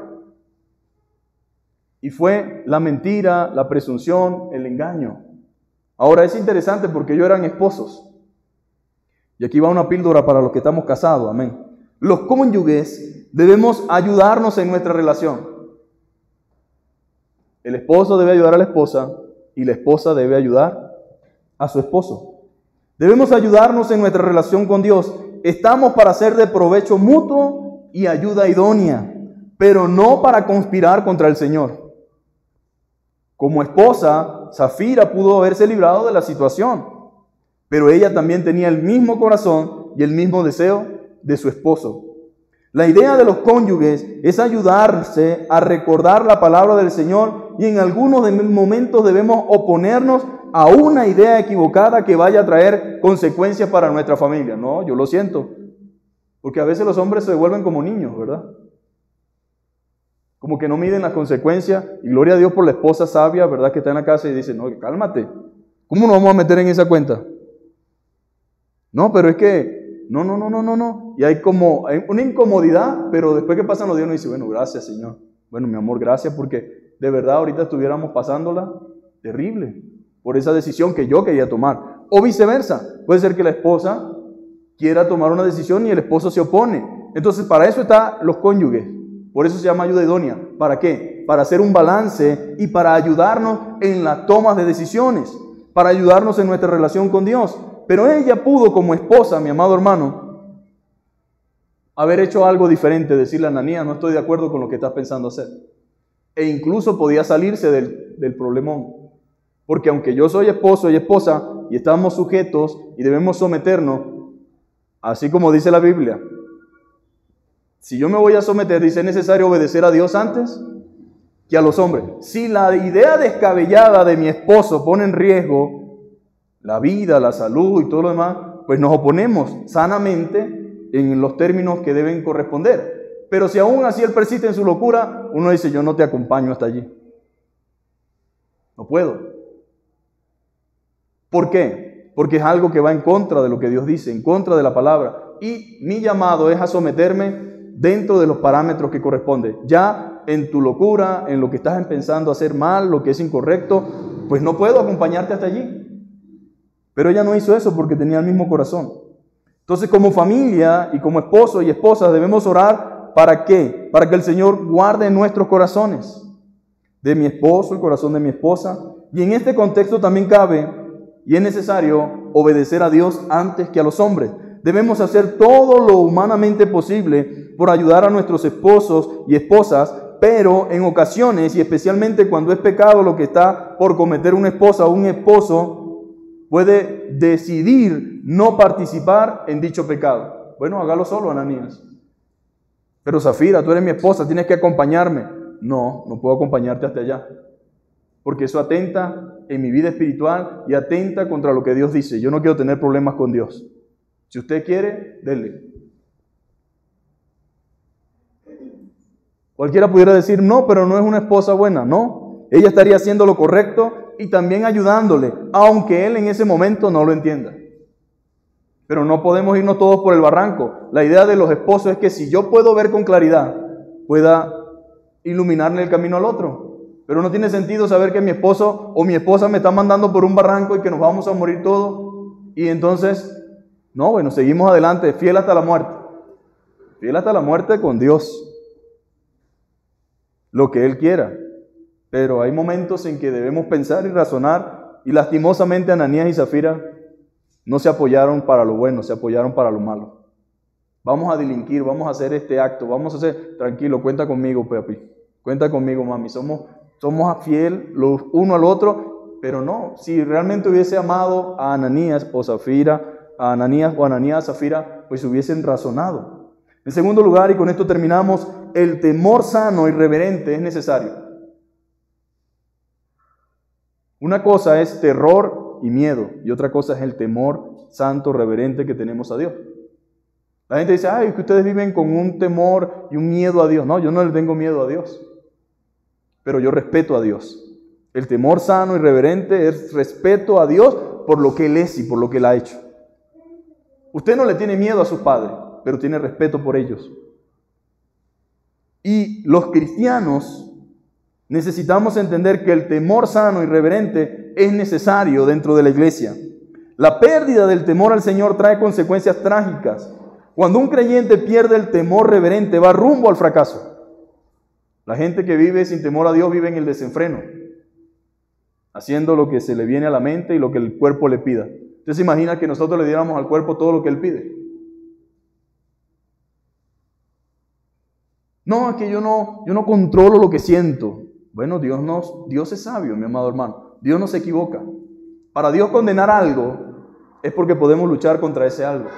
Y fue la mentira, la presunción, el engaño. Ahora es interesante porque ellos eran esposos. Y aquí va una píldora para los que estamos casados, amén. Los cónyuges debemos ayudarnos en nuestra relación. El esposo debe ayudar a la esposa y la esposa debe ayudar a su esposo. Debemos ayudarnos en nuestra relación con Dios. Estamos para ser de provecho mutuo y ayuda idónea, pero no para conspirar contra el Señor. Como esposa, Zafira pudo haberse librado de la situación, pero ella también tenía el mismo corazón y el mismo deseo de su esposo. La idea de los cónyuges es ayudarse a recordar la palabra del Señor y en algunos momentos debemos oponernos a una idea equivocada que vaya a traer consecuencias para nuestra familia. No, yo lo siento, porque a veces los hombres se vuelven como niños, ¿verdad? Como que no miden las consecuencias, y gloria a Dios por la esposa sabia, ¿verdad? Que está en la casa y dice, no, cálmate, ¿cómo nos vamos a meter en esa cuenta? No, pero es que, no. Y hay una incomodidad, pero después que pasan los días uno dice, bueno, gracias Señor. Bueno, mi amor, gracias porque de verdad ahorita estuviéramos pasándola terrible. por esa decisión que yo quería tomar. O viceversa, puede ser que la esposa quiera tomar una decisión y el esposo se opone. Entonces, para eso están los cónyuges. Por eso se llama ayuda idónea. ¿Para qué? Para hacer un balance y para ayudarnos en las tomas de decisiones, para ayudarnos en nuestra relación con Dios. Pero ella pudo, como esposa, mi amado hermano, haber hecho algo diferente, decirle a Ananías, no estoy de acuerdo con lo que estás pensando hacer. E incluso podía salirse del problemón. Porque aunque yo soy esposo y esposa y estamos sujetos y debemos someternos, así como dice la Biblia, si yo me voy a someter, dice, es necesario obedecer a Dios antes que a los hombres. Si la idea descabellada de mi esposo pone en riesgo la vida, la salud y todo lo demás, pues nos oponemos sanamente en los términos que deben corresponder. Pero si aún así él persiste en su locura, uno dice, yo no te acompaño hasta allí. No puedo. ¿Por qué? Porque es algo que va en contra de lo que Dios dice, en contra de la palabra. Y mi llamado es a someterme dentro de los parámetros que corresponde. Ya en tu locura, en lo que estás pensando hacer mal, lo que es incorrecto, pues no puedo acompañarte hasta allí. Pero ella no hizo eso porque tenía el mismo corazón. Entonces, como familia y como esposo y esposa debemos orar, ¿para qué? Para que el Señor guarde nuestros corazones. De mi esposo, el corazón de mi esposa. Y en este contexto también cabe y es necesario obedecer a Dios antes que a los hombres. Debemos hacer todo lo humanamente posible por ayudar a nuestros esposos y esposas, pero en ocasiones, y especialmente cuando es pecado lo que está por cometer una esposa o un esposo, puede decidir no participar en dicho pecado. Bueno, hágalo solo, Ananías. Pero Zafira, tú eres mi esposa, tienes que acompañarme. No, no puedo acompañarte hasta allá. Porque eso atenta en mi vida espiritual y atenta contra lo que Dios dice. Yo no quiero tener problemas con Dios. Si usted quiere, denle. Cualquiera pudiera decir, no, pero no es una esposa buena. No, ella estaría haciendo lo correcto y también ayudándole, aunque él en ese momento no lo entienda. Pero no podemos irnos todos por el barranco. La idea de los esposos es que si yo puedo ver con claridad, pueda iluminarle el camino al otro. Pero no tiene sentido saber que mi esposo o mi esposa me está mandando por un barranco y que nos vamos a morir todos. Y entonces, no, bueno, seguimos adelante, fiel hasta la muerte. Fiel hasta la muerte con Dios. Lo que Él quiera. Pero hay momentos en que debemos pensar y razonar. Y lastimosamente Ananías y Zafira no se apoyaron para lo bueno, se apoyaron para lo malo. Vamos a delinquir, vamos a hacer este acto, vamos a hacer, tranquilo, cuenta conmigo, papi. Cuenta conmigo, mami. Somos fiel los uno al otro, pero no. Si realmente hubiese amado a Ananías o Zafira, a Ananías o Ananías a Zafira, pues hubiesen razonado. En segundo lugar, y con esto terminamos, el temor sano y reverente es necesario. Una cosa es terror y miedo, y otra cosa es el temor santo, reverente que tenemos a Dios. La gente dice, ay, que ustedes viven con un temor y un miedo a Dios. No, yo no le tengo miedo a Dios, pero yo respeto a Dios. El temor sano y reverente es respeto a Dios por lo que Él es y por lo que Él ha hecho. Usted no le tiene miedo a sus padres, pero tiene respeto por ellos. Y los cristianos necesitamos entender que el temor sano y reverente es necesario dentro de la iglesia. La pérdida del temor al Señor trae consecuencias trágicas. Cuando un creyente pierde el temor reverente, va rumbo al fracaso. La gente que vive sin temor a Dios vive en el desenfreno, haciendo lo que se le viene a la mente y lo que el cuerpo le pida. ¿Usted se imagina que nosotros le diéramos al cuerpo todo lo que él pide? No, es que yo no controlo lo que siento. Bueno, Dios es sabio, mi amado hermano. Dios no se equivoca. Para Dios condenar algo es porque podemos luchar contra ese algo.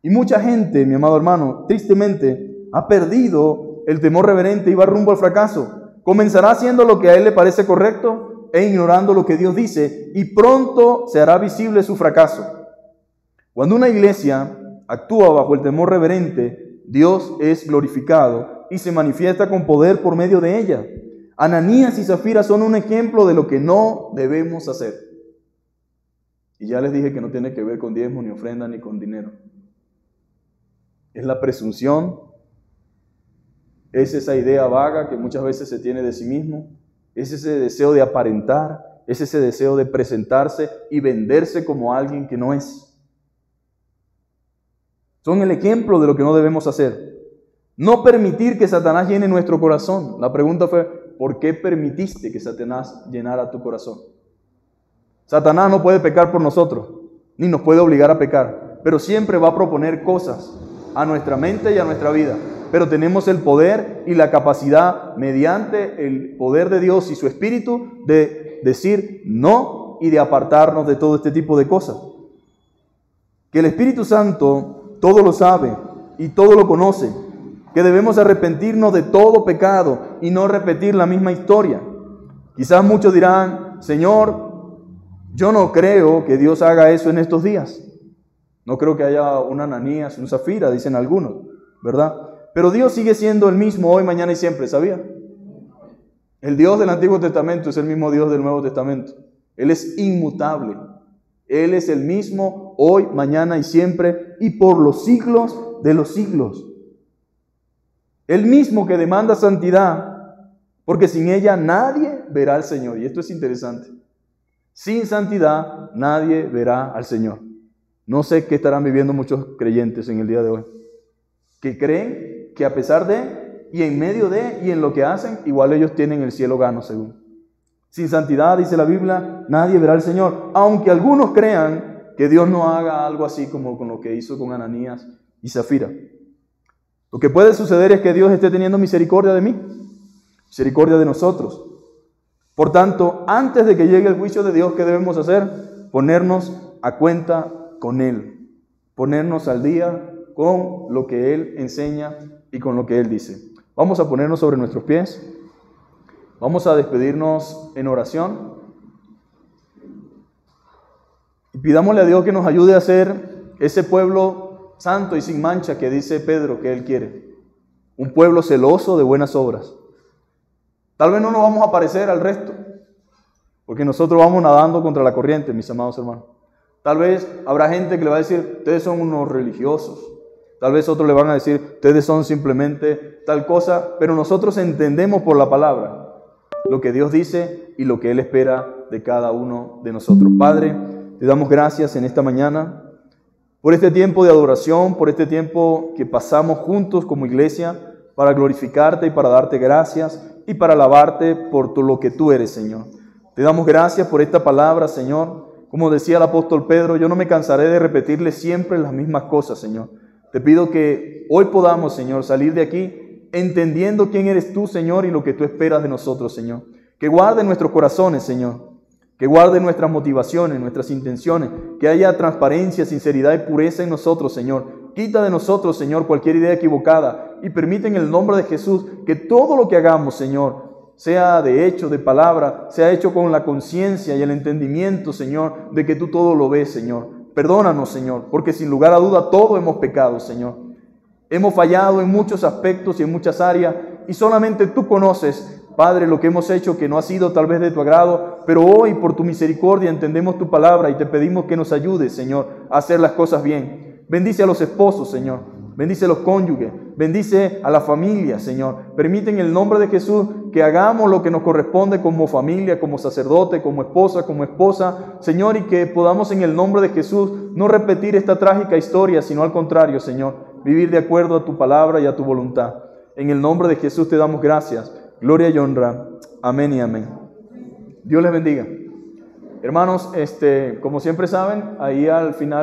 Y mucha gente, mi amado hermano, tristemente ha perdido el temor reverente y va rumbo al fracaso. Comenzará haciendo lo que a él le parece correcto e ignorando lo que Dios dice, y pronto se hará visible su fracaso. Cuando una iglesia actúa bajo el temor reverente, Dios es glorificado y se manifiesta con poder por medio de ella. Ananías y Zafira son un ejemplo de lo que no debemos hacer. Y ya les dije que no tiene que ver con diezmo, ni ofrenda, ni con dinero. Es la presunción, es esa idea vaga que muchas veces se tiene de sí mismo, es ese deseo de aparentar, es ese deseo de presentarse y venderse como alguien que no es. Son el ejemplo de lo que no debemos hacer. No permitir que Satanás llene nuestro corazón. La pregunta fue, ¿por qué permitiste que Satanás llenara tu corazón? Satanás no puede pecar por nosotros, ni nos puede obligar a pecar, pero siempre va a proponer cosas a nuestra mente y a nuestra vida. Pero tenemos el poder y la capacidad, mediante el poder de Dios y su Espíritu, de decir no y de apartarnos de todo este tipo de cosas. Que el Espíritu Santo todo lo sabe y todo lo conoce. Que debemos arrepentirnos de todo pecado y no repetir la misma historia. Quizás muchos dirán, Señor, yo no creo que Dios haga eso en estos días. No creo que haya un Ananías, un Zafira, dicen algunos, ¿verdad? Pero Dios sigue siendo el mismo hoy, mañana y siempre, ¿sabía? El Dios del Antiguo Testamento es el mismo Dios del Nuevo Testamento. Él es inmutable. Él es el mismo hoy, mañana y siempre y por los siglos de los siglos. El mismo que demanda santidad, porque sin ella nadie verá al Señor. Y esto es interesante. Sin santidad nadie verá al Señor. No sé qué estarán viviendo muchos creyentes en el día de hoy, que creen que a pesar de, y en medio de, y en lo que hacen, igual ellos tienen el cielo gano, según. Sin santidad, dice la Biblia, nadie verá al Señor. Aunque algunos crean que Dios no haga algo así como con lo que hizo con Ananías y Zafira. Lo que puede suceder es que Dios esté teniendo misericordia de mí, misericordia de nosotros. Por tanto, antes de que llegue el juicio de Dios, ¿qué debemos hacer? Ponernos a cuenta con Él. Ponernos al día con lo que Él enseña y con lo que Él dice. Vamos a ponernos sobre nuestros pies. Vamos a despedirnos en oración. Y pidámosle a Dios que nos ayude a ser ese pueblo santo y sin mancha que dice Pedro que Él quiere. Un pueblo celoso de buenas obras. Tal vez no nos vamos a parecer al resto, porque nosotros vamos nadando contra la corriente, mis amados hermanos. Tal vez habrá gente que le va a decir, ustedes son unos religiosos. Tal vez otros le van a decir, ustedes son simplemente tal cosa, pero nosotros entendemos por la palabra lo que Dios dice y lo que Él espera de cada uno de nosotros. Padre, te damos gracias en esta mañana por este tiempo de adoración, por este tiempo que pasamos juntos como iglesia para glorificarte y para darte gracias y para alabarte por todo lo que tú eres, Señor. Te damos gracias por esta palabra, Señor. Como decía el apóstol Pedro, yo no me cansaré de repetirle siempre las mismas cosas, Señor. Te pido que hoy podamos, Señor, salir de aquí entendiendo quién eres tú, Señor, y lo que tú esperas de nosotros, Señor. Que guarde nuestros corazones, Señor. Que guarde nuestras motivaciones, nuestras intenciones. Que haya transparencia, sinceridad y pureza en nosotros, Señor. Quita de nosotros, Señor, cualquier idea equivocada. Y permite en el nombre de Jesús que todo lo que hagamos, Señor, sea de hecho, de palabra, sea hecho con la conciencia y el entendimiento, Señor, de que tú todo lo ves, Señor. Perdónanos, Señor, porque sin lugar a duda todos hemos pecado, Señor. Hemos fallado en muchos aspectos y en muchas áreas y solamente tú conoces, Padre, lo que hemos hecho que no ha sido tal vez de tu agrado, pero hoy por tu misericordia entendemos tu palabra y te pedimos que nos ayudes, Señor, a hacer las cosas bien. Bendice a los esposos, Señor. Bendice a los cónyuges, bendice a la familia, Señor. Permite en el nombre de Jesús que hagamos lo que nos corresponde como familia, como sacerdote, como esposa, Señor, y que podamos en el nombre de Jesús no repetir esta trágica historia, sino al contrario, Señor, vivir de acuerdo a tu palabra y a tu voluntad. En el nombre de Jesús te damos gracias, gloria y honra. Amén y amén. Dios les bendiga. Hermanos, como siempre saben, ahí al final